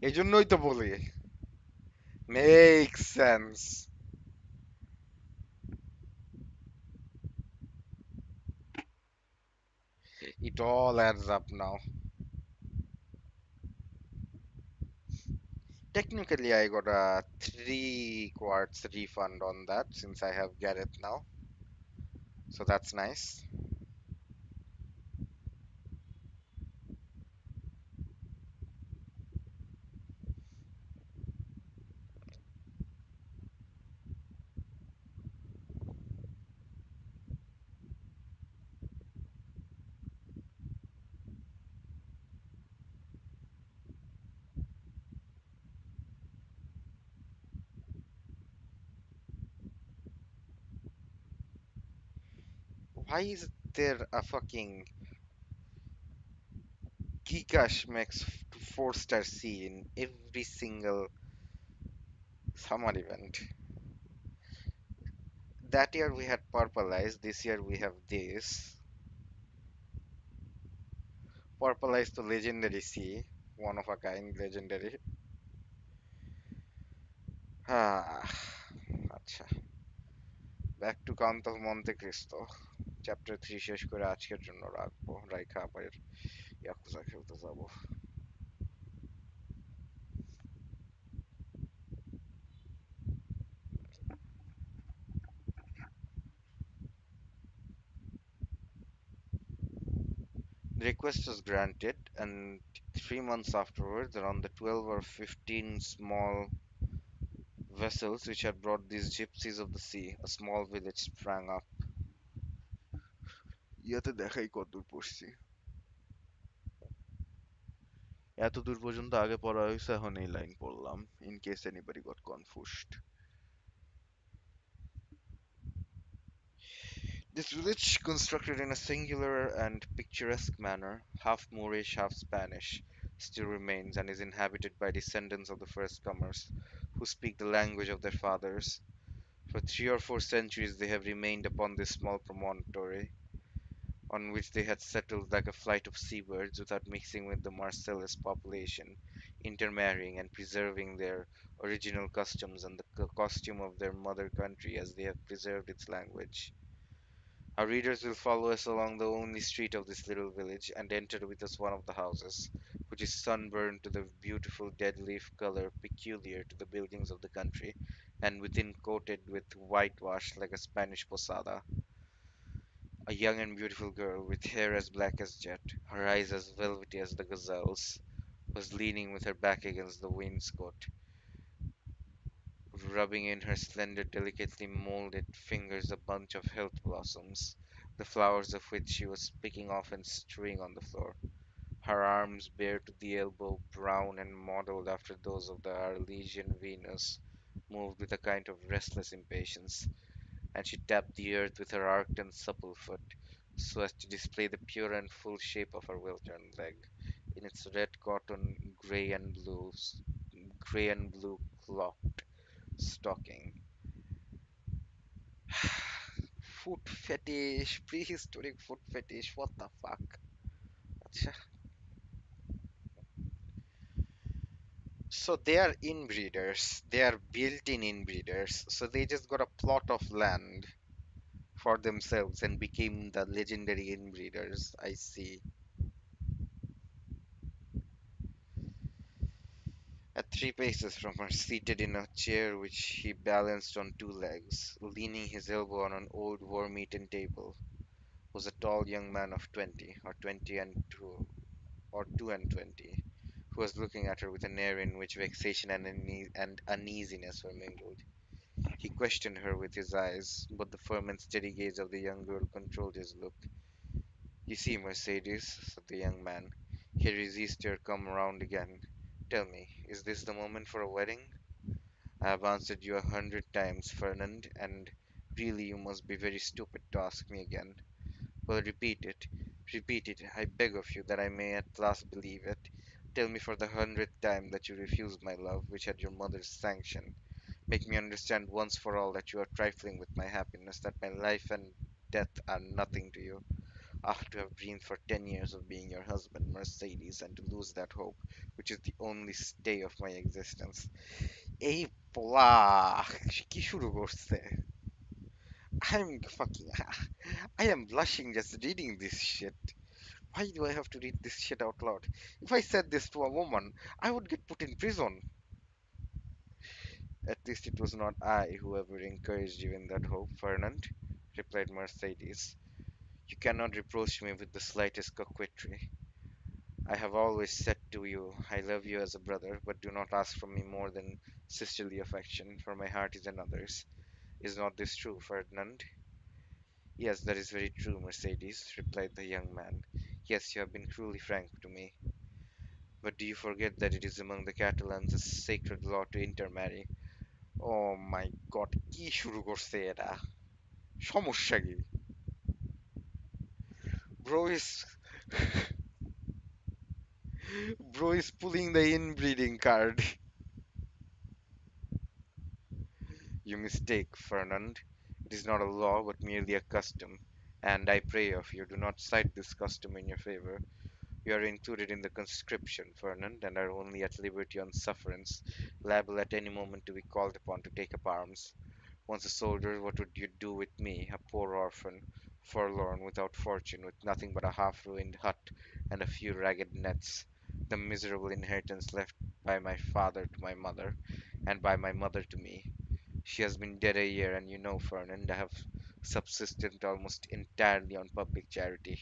এই জন্যই তো বলি, Makes sense. It all adds up now. Technically, I got a 3 quarts refund on that since I have get it now. So that's nice. Why is there a fucking Gcash Max 4-star C in every single summer event? That year we had Purple Eyes, this year we have this. Purple Eyes to Legendary C, one of a kind, legendary. Ah, আচ্ছা, back to Count of Monte Cristo chapter 3 শেষ করে আজকের জন্য রাখবো, রাইখা আবার yakuza খেলতে যাবো। The request was granted, and 3 months afterwards, around the 12 or 15 small vessels which had brought these gypsies of the sea, a small village sprang up. ইয়াতে দেখাই কতদূর পড়ছি, এত দূর পর্যন্ত আগে পড়া হয়েছে, এখন এই লাইন পড়লাম, in case anybody got confused. This village, constructed in a singular and picturesque manner, half Moorish, half Spanish, still remains and is inhabited by descendants of the first comers, who speak the language of their fathers. For 3 or 4 centuries they have remained upon this small promontory, on which they had settled like a flight of seabirds without mixing with the Marcellus population, intermarrying and preserving their original customs and the costume of their mother country as they have preserved its language. Our readers will follow us along the only street of this little village and enter with us one of the houses, which is sunburned to the beautiful dead leaf color peculiar to the buildings of the country, and within coated with whitewash like a Spanish posada. A young and beautiful girl, with hair as black as jet, her eyes as velvety as the gazelle's, was leaning with her back against the wainscot, rubbing in her slender, delicately molded fingers a bunch of health blossoms, the flowers of which she was picking off and strewing on the floor. Her arms, bare to the elbow, brown and modeled after those of the Arlesian Venus, moved with a kind of restless impatience, and she tapped the earth with her arched and supple foot, so as to display the pure and full shape of her well-turned leg, in its red cotton, grey and blue clocked stocking. Foot fetish, prehistoric foot fetish, what the fuck? আচ্ছা, so they are inbreeders, they are built-in inbreeders, so they just got a plot of land for themselves and became the legendary inbreeders. I see. At 3 paces from her, seated in a chair which he balanced on 2 legs, leaning his elbow on an old worm-eaten table, was a tall young man of 20, or 2 and 20, who was looking at her with an air in which vexation and uneasiness were mingled. He questioned her with his eyes, but the firm and steady gaze of the young girl controlled his look. "You see, Mercedes," said the young man, "here is Easter come round again. Tell me, is this the moment for a wedding? I have answered you 100 times, Fernand, and really you must be very stupid to ask me again. Well, repeat it, I beg of you, that I may at last believe it. Tell me for the 100th time that you refuse my love, which had your mother's sanction. Make me understand once for all that you are trifling with my happiness, that my life and death are nothing to you. After to have dreamed for 10 years of being your husband, Mercedes, and to lose that hope, which is the only stay of my existence. এই পোলা সে কি শুরু করছে? I'm fucking I am blushing just reading this shit. Why do I have to read this shit out loud? If I said this to a woman, I would get put in prison. At least it was not I who ever encouraged you in that hope, Fernand, replied Mercedes. You cannot reproach me with the slightest coquetry. I have always said to you, I love you as a brother, but do not ask from me more than sisterly affection, for my heart is another's. Is not this true, Ferdinand? Yes, that is very true, Mercedes, replied the young man. Yes, you have been cruelly frank to me. But do you forget that it is among the Catalans a sacred law to intermarry? Oh my god, কি শুরু করছে এরা? সমস্যা কি? Bro is bro is pulling the inbreeding card. You mistake, Fernand. It is not a law, but merely a custom. And I pray of you, do not cite this custom in your favor. You are included in the conscription, Fernand, and are only at liberty on sufferance, liable at any moment to be called upon to take up arms. Once a soldier, what would you do with me, a poor orphan, forlorn, without fortune, with nothing but a half-ruined hut and a few ragged nets, the miserable inheritance left by my father to my mother, and by my mother to me? She has been dead a year, and you know, Fernand, I have subsisted almost entirely on public charity.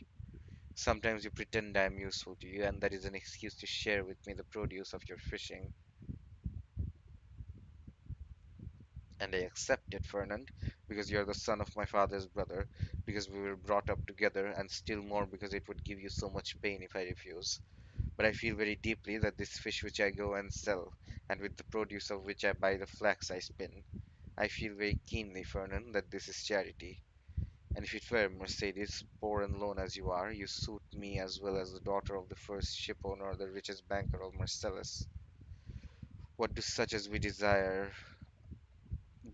Sometimes you pretend I am useful to you, and that is an excuse to share with me the produce of your fishing. And I accept it, Fernand, because you are the son of my father's brother, because we were brought up together, and still more because it would give you so much pain if I refuse. But I feel very deeply that this fish which I go and sell, and with the produce of which I buy the flax I spin, I feel very keenly, Fernand, that this is charity. And if it were, Mercedes, poor and lone as you are, you suit me as well as the daughter of the first shipowner or the richest banker of Marcellus. What do such as we desire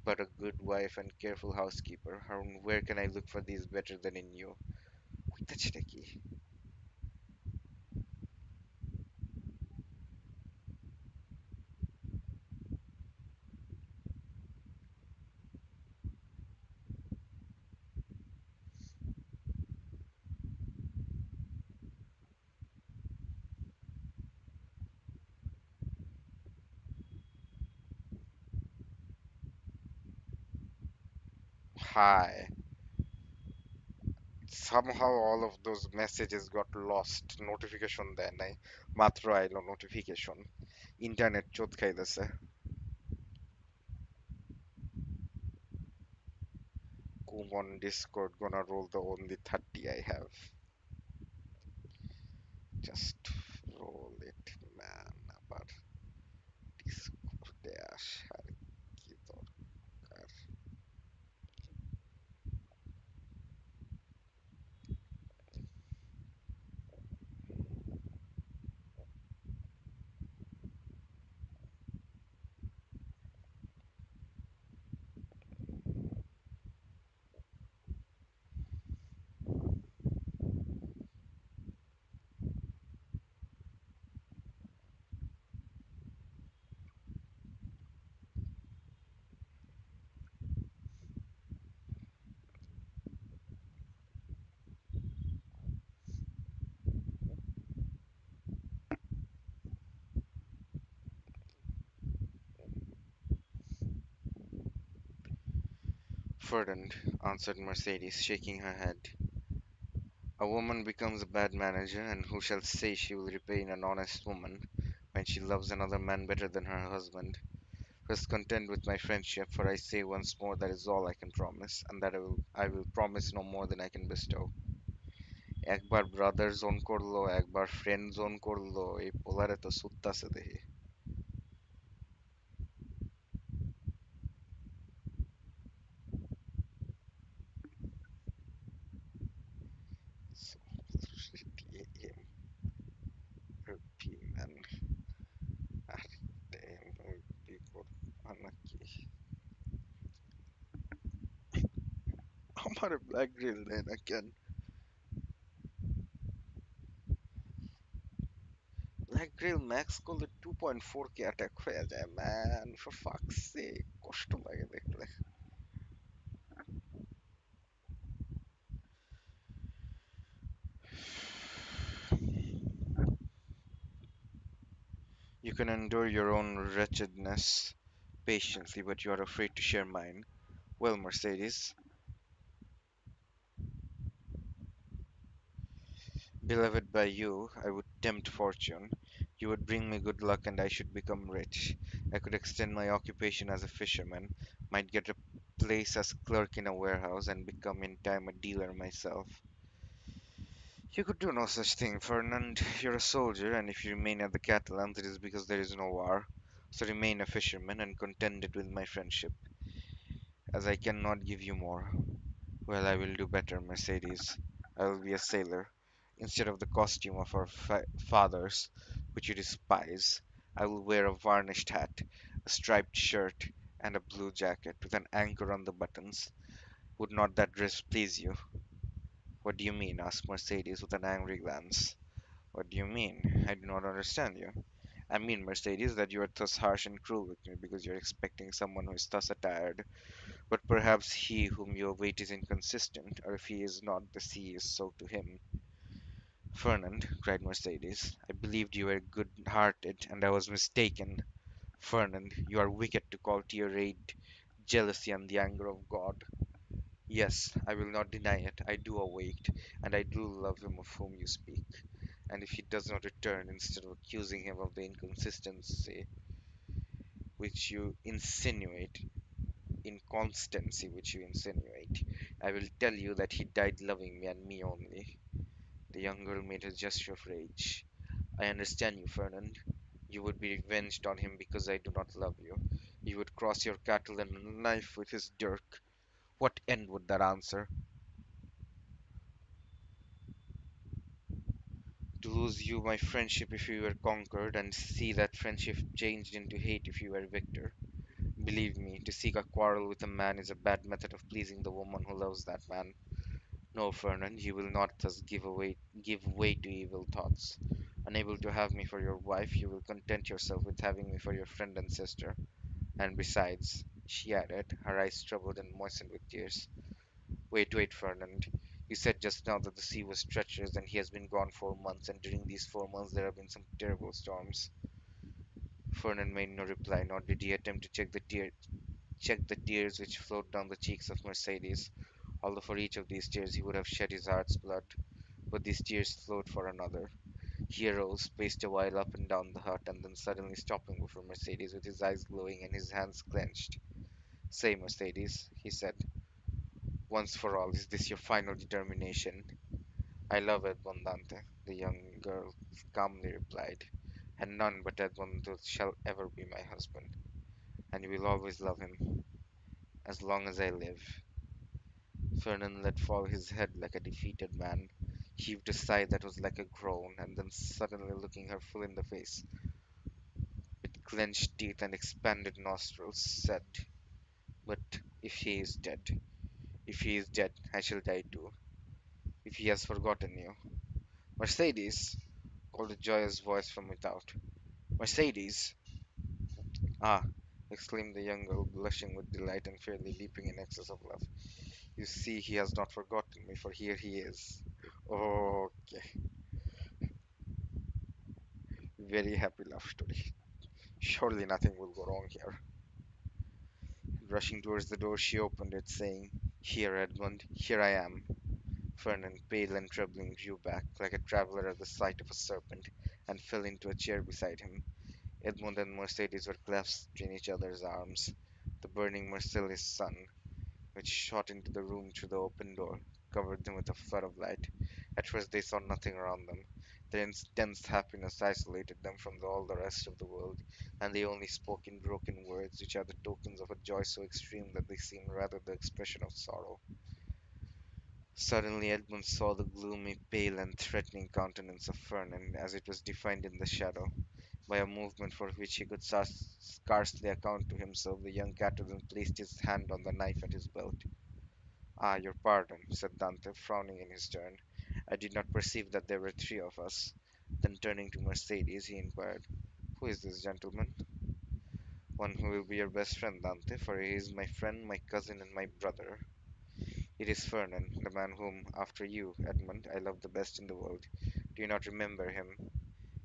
but a good wife and careful housekeeper? And where can I look for these better than in you? হইতাছেটা কি? Hi. Somehow all of those messages got lost. Notification দেয় নাই। মাত্র আইলো notification. Internet চোদ খাইতেছে। Come on Discord, gonna roll the only 30 I have. Just roll it, man. আবার ডিসকর্ডে আসার কি দরকার? Ferdinand, answered Mercedes, shaking her head. A woman becomes a bad manager, and who shall say she will repay an honest woman when she loves another man better than her husband? Rest content with my friendship, for I say once more that is all I can promise, and that I will promise no more than I can bestow. একবার brother zone করলো, একবার friend zone করলো, এই পোলারে তো সুত্তাছে দেখি। Man, damn, বিপদ নাকি? আমার ব্ল্যাক গ্রিল দেয় না কেন? Krill Max করলে 2.4k অ্যাটাক হয়ে যায় ম্যান ফর ফাকস সেক কষ্ট লাগে দেখলে You can endure your own wretchedness patiently, but you are afraid to share mine. Well, Mercedes, beloved by you, I would tempt fortune. You would bring me good luck and I should become rich. I could extend my occupation as a fisherman, might get a place as clerk in a warehouse, and become in time a dealer myself. You could do no such thing, Fernand. You're a soldier, and if you remain at the Catalans, it is because there is no war. So remain a fisherman and contented with my friendship, as I cannot give you more. Well, I will do better, Mercedes. I will be a sailor. Instead of the costume of our fathers, which you despise, I will wear a varnished hat, a striped shirt, and a blue jacket with an anchor on the buttons. Would not that dress please you? What do you mean? Asked Mercedes with an angry glance. What do you mean? I do not understand you. I mean, Mercedes, that you are thus harsh and cruel with me because you are expecting someone who is thus attired. But perhaps he whom you await is inconsistent, or if he is not, the sea is so to him. Fernand, cried Mercedes, I believed you were good-hearted, and I was mistaken. Fernand, you are wicked to call to your aid jealousy and the anger of God. Yes, I will not deny it. I do await, and I do love him of whom you speak. And if he does not return, instead of accusing him of the inconsistency which you insinuate, inconstancy which you insinuate, I will tell you that he died loving me and me only. The young girl made a gesture of rage. I understand you, Fernand. You would be revenged on him because I do not love you. You would cross your cattle and knife with his dirk. What end would that answer? To lose you my friendship if you were conquered, and see that friendship changed into hate if you were victor. Believe me, to seek a quarrel with a man is a bad method of pleasing the woman who loves that man. No, Fernand, you will not thus give way to evil thoughts. Unable to have me for your wife, you will content yourself with having me for your friend and sister. And besides, she added, her eyes troubled and moistened with tears, wait, Fernand. You said just now that the sea was treacherous and he has been gone 4 months, and during these 4 months there have been some terrible storms. Fernand made no reply, nor did he attempt to check the tears which flowed down the cheeks of Mercedes, although for each of these tears he would have shed his heart's blood. But these tears flowed for another. He arose, paced a while up and down the hut, and then suddenly stopping before Mercedes with his eyes glowing and his hands clenched. Say, Mercedes, he said, once for all, is this your final determination? I love Edmondante, the young girl calmly replied, and none but Edmondo shall ever be my husband, and you will always love him, as long as I live. Fernand let fall his head like a defeated man, heaved a sigh that was like a groan, and then suddenly looking her full in the face, with clenched teeth and expanded nostrils, said, But if he is dead, if he is dead, I shall die too. If he has forgotten you. Mercedes, called a joyous voice from without. Mercedes! Ah! exclaimed the young girl, blushing with delight and fairly leaping in excess of love. You see, he has not forgotten me, for here he is. Okay, very happy love story. Surely nothing will go wrong here. Rushing towards the door, she opened it, saying, Here, Edmund, here I am. Fernand, pale and trembling, drew back, like a traveller at the sight of a serpent, and fell into a chair beside him. Edmund and Mercedes were clasped in each other's arms. The burning merciless sun, which shot into the room through the open door, covered them with a flood of light. At first they saw nothing around them. Their intense happiness isolated them from all the rest of the world, and they only spoke in broken words, which are the tokens of a joy so extreme that they seem rather the expression of sorrow. Suddenly Edmund saw the gloomy, pale, and threatening countenance of Fernand, as it was defined in the shadow. By a movement for which he could scarcely account to himself, the young Catalan placed his hand on the knife at his belt. Ah, your pardon, said Dante, frowning in his turn. I did not perceive that there were three of us. Then turning to Mercedes, he inquired, "Who is this gentleman?" "One who will be your best friend, Dante, for he is my friend, my cousin, and my brother. It is Vernon, the man whom, after you, Edmund, I love the best in the world. Do you not remember him?"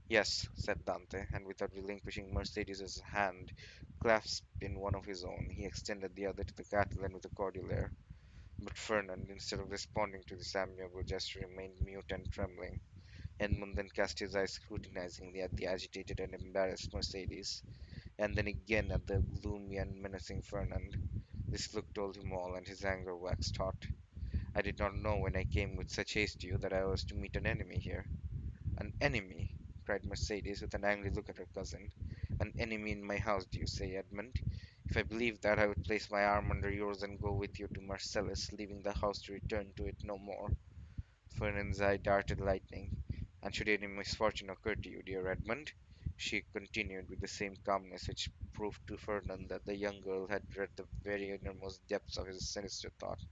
"Yes," said Dante, and without relinquishing Mercedes's hand clasped in one of his own, he extended the other to the Catalan with a cordial air. But Fernand, instead of responding to this amiable gesture, remained mute and trembling. Edmund then cast his eyes scrutinizingly at the agitated and embarrassed Mercedes, and then again at the gloomy and menacing Fernand. This look told him all, and his anger waxed hot. "I did not know when I came with such haste to you that I was to meet an enemy here." "An enemy!" cried Mercedes, with an angry look at her cousin. "An enemy in my house, do you say, Edmund? If I believed that, I would place my arm under yours and go with you to Marcellus, leaving the house to return to it no more." Fernand's eye darted lightning. "And should any misfortune occur to you, dear Edmund," she continued with the same calmness which proved to Fernand that the young girl had read the very innermost depths of his sinister thought,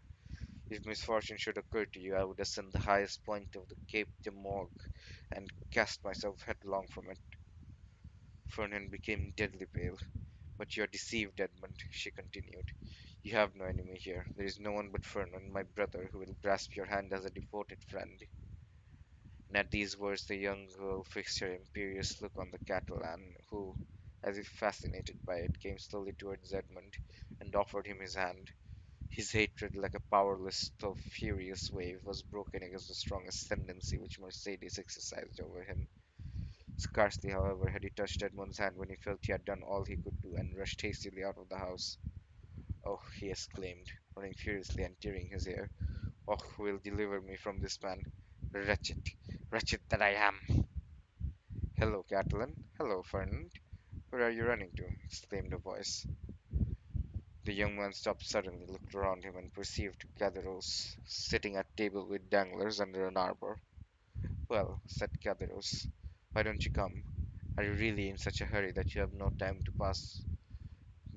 "if misfortune should occur to you, I would ascend the highest point of the Cape de Morgue and cast myself headlong from it." Fernand became deadly pale. "But you are deceived, Edmund," she continued. "You have no enemy here. There is no one but Fernand, my brother, who will grasp your hand as a devoted friend." And at these words the young girl fixed her imperious look on the Catalan, who, as if fascinated by it, came slowly towards Edmund and offered him his hand. His hatred, like a powerless though furious wave, was broken against the strong ascendancy which Mercedes exercised over him. Scarcely, however, had he touched Edmund's hand when he felt he had done all he could do, and rushed hastily out of the house. "Oh!" he exclaimed, running furiously and tearing his hair. "Oh, who will deliver me from this man? Wretched, wretched that I am!" "Hello, Catalan! Hello, Fernand! Where are you running to?" exclaimed a voice. The young man stopped suddenly, looked around him, and perceived Caderousse sitting at table with Danglars under an arbor. "Well," said Caderousse, "why don't you come? Are you really in such a hurry that you have no time to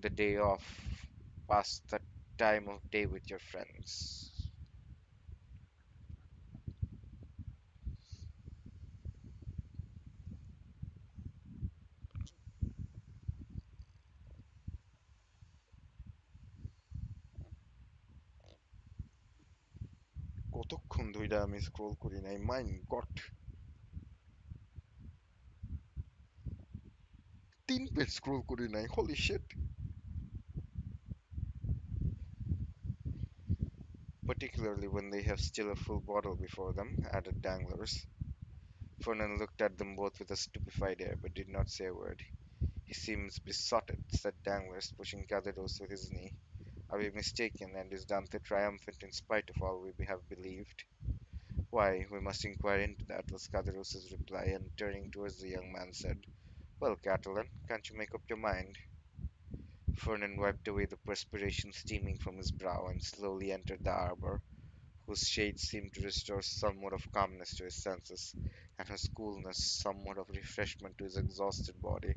the day off, pass the time of day with your friends?" কতক্ষণ ধইরা আমি scroll করি নাই, mine goat! 3 page scroll করি নাই, holy shit! "Particularly when they have still a full bottle before them," added Danglars. Fernand looked at them both with a stupefied air, but did not say a word. "He seems besotted," said Danglars, pushing Caderousse with his knee. "Are we mistaken, and is Dante triumphant in spite of all we have believed?" "Why, we must inquire into that," was Caderousse's reply, and turning towards the young man, said, "Well, Catalan, can't you make up your mind?" Fernand wiped away the perspiration steaming from his brow, and slowly entered the arbor, whose shade seemed to restore somewhat of calmness to his senses, and whose coolness somewhat of refreshment to his exhausted body.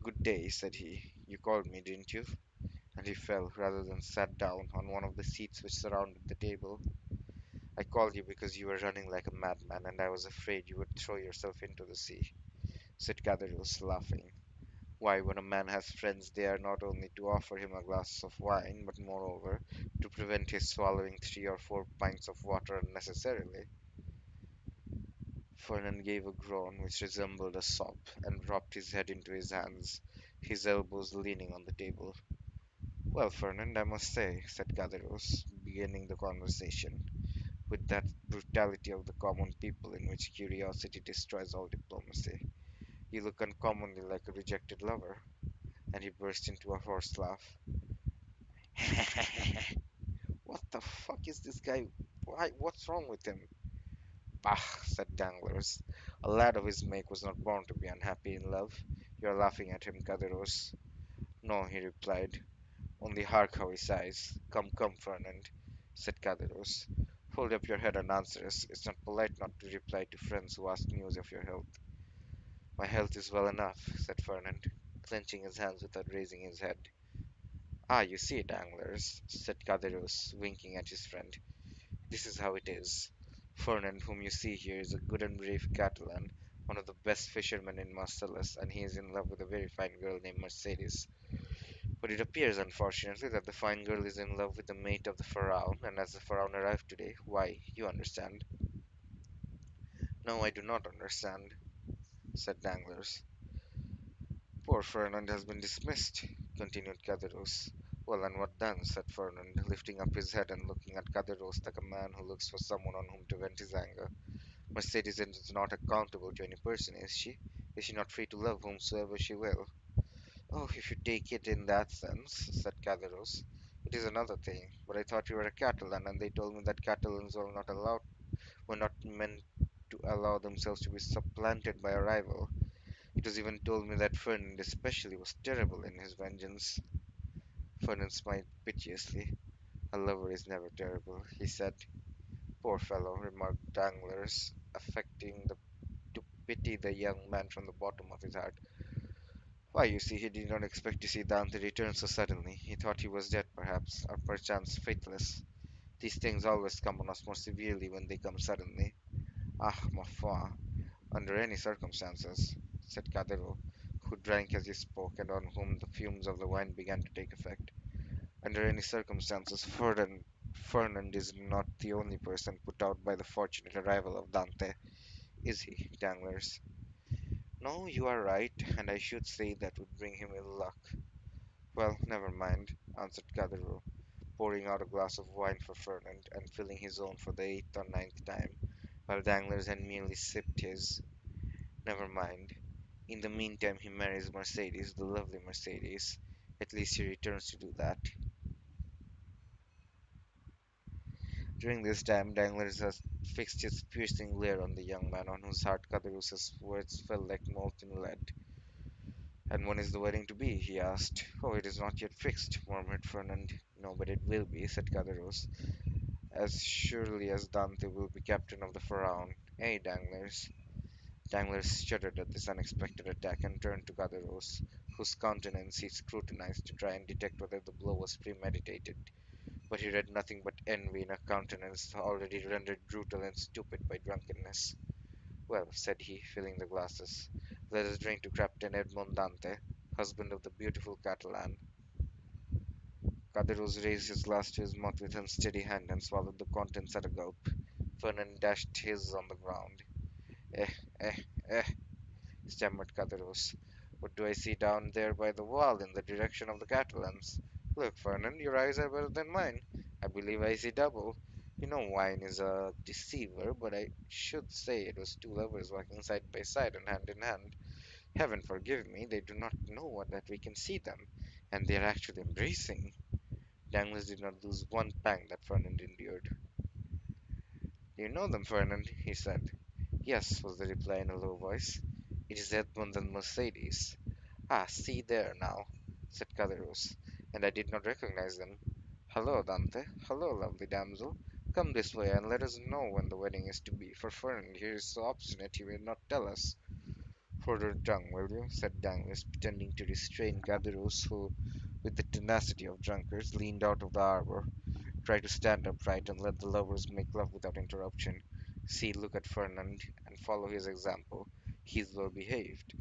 "Good day," said he. "You called me, didn't you?" And he fell, rather than sat down, on one of the seats which surrounded the table. "I called you because you were running like a madman, and I was afraid you would throw yourself into the sea," said Caderousse, laughing. "Why, when a man has friends, they are not only to offer him a glass of wine, but moreover to prevent his swallowing 3 or 4 pints of water unnecessarily." Fernand gave a groan which resembled a sob, and dropped his head into his hands, his elbows leaning on the table. "Well, Fernand, I must say," said Caderousse, beginning the conversation, with that brutality of the common people in which curiosity destroys all diplomacy, "you look uncommonly like a rejected lover." And he burst into a hoarse laugh. "What the fuck is this guy? Why, what's wrong with him?" "Bah!" said Danglars. "A lad of his make was not born to be unhappy in love. You are laughing at him, Caderousse." "No," he replied. "Only hark how he sighs. Come, come, Fernand," said Caderousse. "Hold up your head and answer us. It's not polite not to reply to friends who ask news of your health." "My health is well enough," said Fernand, clenching his hands without raising his head. "Ah, you see, Danglars," said Caderousse, winking at his friend. "This is how it is. Fernand, whom you see here, is a good and brave Catalan, one of the best fishermen in Marcellus, and he is in love with a very fine girl named Mercedes. But it appears, unfortunately, that the fine girl is in love with the mate of the Pharaoh, and as the Pharaoh arrived today, why, you understand. No, I do not understand, said Danglars. Poor Fernand has been dismissed, continued Caderousse. Well, and what then? Said Fernand, lifting up his head and looking at Caderousse like a man who looks for someone on whom to vent his anger. Mercedes is not accountable to any person, is she? Is she not free to love whomsoever she will? Oh, if you take it in that sense, said Caderousse, it is another thing. But I thought you were a Catalan, and they told me that Catalans were not meant to allow themselves to be supplanted by a rival. It was even told me that Fernand especially was terrible in his vengeance. Fernand smiled piteously. A lover is never terrible, he said. Poor fellow, remarked Danglars, affecting to pity the young man from the bottom of his heart. Why, you see, he did not expect to see Dante return so suddenly. He thought he was dead, perhaps, or perchance faithless. These things always come on us more severely when they come suddenly. Ah, ma foi, under any circumstances, said Cadero, who drank as he spoke, and on whom the fumes of the wine began to take effect. Under any circumstances, Fernand is not the only person put out by the fortunate arrival of Dante, is he, Danglars? No, you are right, and I should say that would bring him ill luck. Well, never mind, answered Cadero, pouring out a glass of wine for Fernand, and filling his own for the eighth or ninth time, while Danglars had merely sipped his. Never mind. In the meantime, he marries Mercedes, the lovely Mercedes. At least he returns to do that. During this time, Danglars has fixed his piercing glare on the young man, on whose heart Caderousse's words fell like molten lead. "And when is the wedding to be?" he asked. "Oh, it is not yet fixed," murmured Fernand. "No, but it will be," said Caderousse, "as surely as Dante will be captain of the Pharaon. Eh, Danglars?" Danglars shuddered at this unexpected attack and turned to Caderousse, whose countenance he scrutinized to try and detect whether the blow was premeditated. But he read nothing but envy in a countenance already rendered brutal and stupid by drunkenness. "Well," said he, filling the glasses, "let us drink to Captain Edmond Dante, husband of the beautiful Catalan." Caderousse raised his glass to his mouth with unsteady hand and swallowed the contents at a gulp. Fernand dashed his on the ground. "Eh, eh, eh," stammered Caderousse. "What do I see down there by the wall in the direction of the Catalans? Look, Fernand, your eyes are better than mine. I believe I see double. You know wine is a deceiver, but I should say it was two lovers walking side by side and hand in hand. Heaven forgive me, they do not know that we can see them, and they are actually embracing." Danglars did not lose one pang that Fernand endured. "Do you know them, Fernand?" he said. "Yes," was the reply in a low voice. "It is Edmond and Mercedes." "Ah, see there now," said Caderousse, "and I did not recognize them. Hello, Dante. Hello, lovely damsel. Come this way, and let us know when the wedding is to be, for Fernand here is so obstinate he will not tell us." "Hold your tongue, will you?" said Danglars, pretending to restrain Caderousse, who, with the tenacity of drunkards, leaned out of the arbor. "Try to stand upright, and let the lovers make love without interruption. See, look at Fernand, and follow his example. He is well behaved."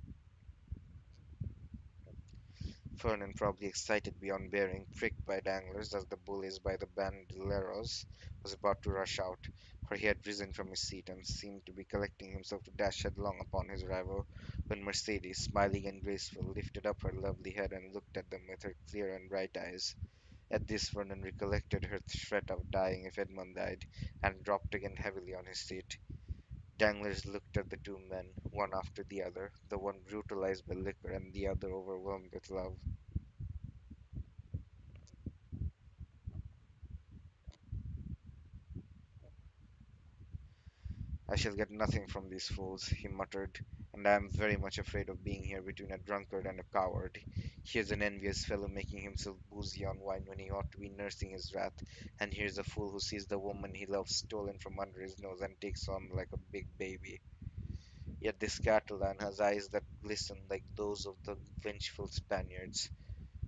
Fernand, probably excited beyond bearing, pricked by Danglars as the bull is by the banderilleros, was about to rush out, for he had risen from his seat and seemed to be collecting himself to dash headlong upon his rival, when Mercedes, smiling and graceful, lifted up her lovely head and looked at them with her clear and bright eyes. At this Vernon recollected her threat of dying if Edmund died, and dropped again heavily on his seat. Danglars looked at the two men, one after the other, the one brutalized by liquor and the other overwhelmed with love. "I shall get nothing from these fools," he muttered, "and I am very much afraid of being here between a drunkard and a coward. Here's an envious fellow making himself boozy on wine when he ought to be nursing his wrath, and here's a fool who sees the woman he loves stolen from under his nose and takes on like a big baby. Yet this Catalan has eyes that glisten like those of the vengeful Spaniards,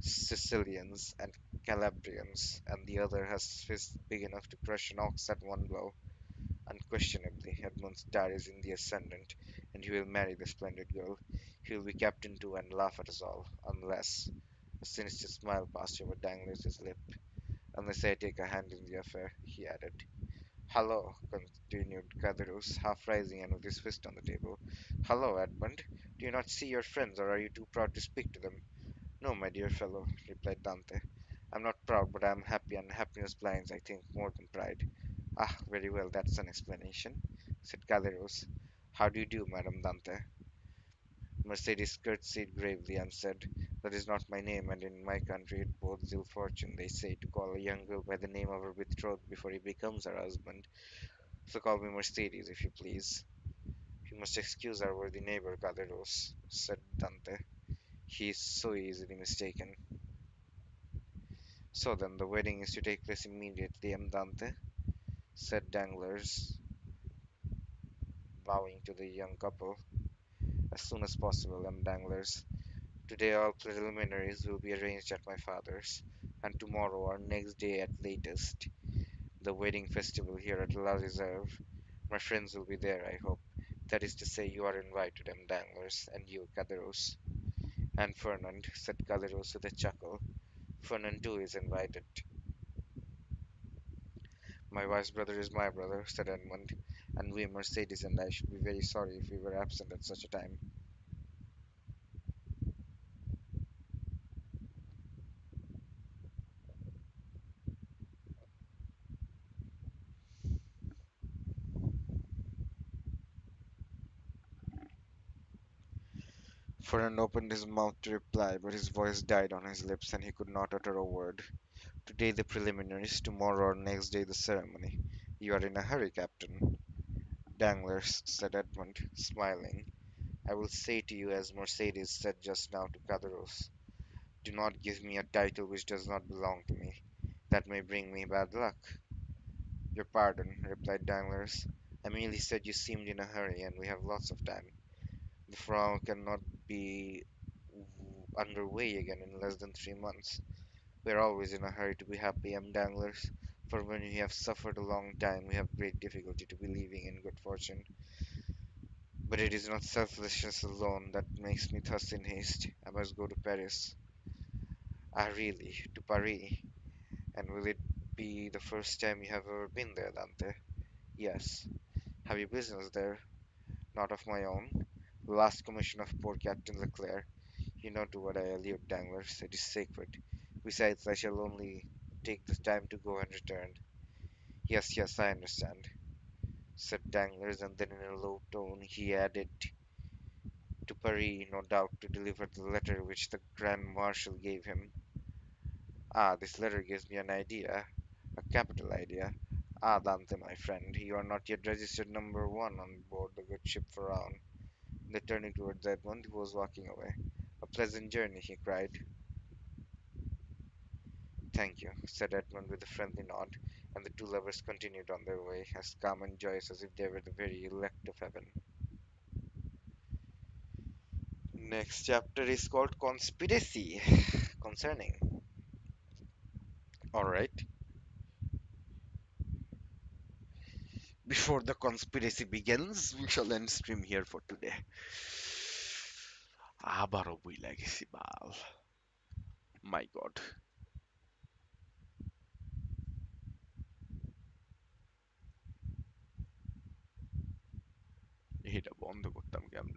Sicilians, and Calabrians, and the other has fists big enough to crush an ox at one blow. Unquestionably, Edmund's dad is in the ascendant, and he will marry the splendid girl. He will be captain too and laugh at us all, unless a sinister smile passed over Dangler's lip. Unless I take a hand in the affair, he added. Hello, continued Catherus, half rising and with his fist on the table. Hello, Edmund. Do you not see your friends, or are you too proud to speak to them? No, my dear fellow, replied Dante. I'm not proud, but I am happy, and happiness blinds, I think, more than pride. Ah, very well, that's an explanation, said Catherus. How do you do, Madame Dante? Mercedes curtsied gravely and said, That is not my name, and in my country it bodes ill fortune, they say, to call a young girl by the name of her betrothed before he becomes her husband. So call me Mercedes, if you please. You must excuse our worthy neighbor, Caderousse, said Dante. He is so easily mistaken. So then, the wedding is to take place immediately, Dante, said Danglars, bowing to the young couple. As soon as possible, Danglars. Today all preliminaries will be arranged at my father's, and tomorrow or next day at latest, the wedding festival here at La Reserve. My friends will be there, I hope. That is to say, you are invited, Danglars, and you, Caderousse. And Fernand, said Caderousse with a chuckle. Fernand too is invited. My wife's brother is my brother, said Edmund, and we, Mercedes and I, should be very sorry if we were absent at such a time. Fernand opened his mouth to reply, but his voice died on his lips, and he could not utter a word. Today the preliminaries, tomorrow or next day the ceremony. You are in a hurry, Captain. Danglars, said Edmund, smiling. I will say to you as Mercedes said just now to Caderousse, do not give me a title which does not belong to me. That may bring me bad luck. Your pardon, replied Danglars. I merely said you seemed in a hurry, and we have lots of time. The Frau cannot be under way again in less than 3 months. We are always in a hurry to be happy, Danglars, for when we have suffered a long time, we have great difficulty to believing in good fortune. But it is not selfishness alone that makes me thus in haste. I must go to Paris. Ah, really? To Paris? And will it be the first time you have ever been there, Dante? Yes. Have you business there? Not of my own. The last commission of poor Captain Leclerc. You know to what I allude, Danglars. It is sacred. Besides, I shall only take the time to go and return. Yes, yes, I understand, said Danglars, and then in a low tone he added, to Paris, no doubt, to deliver the letter which the Grand Marshal gave him. Ah, this letter gives me an idea, a capital idea. Ah, Dante, my friend, you are not yet registered number one on board the good ship Pharaon. Then turning towards Edmund, who was walking away. A pleasant journey, he cried. Thank you, said Edmund with a friendly nod, and the two lovers continued on their way, as calm and joyous as if they were the very elect of heaven. Next chapter is called Conspiracy. Concerning. Alright. Before the conspiracy begins, we shall end stream here for today. আবারও বইলা গেছি বাল মাই god এটা বন্ধ করতাম কেমন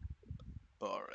Alright.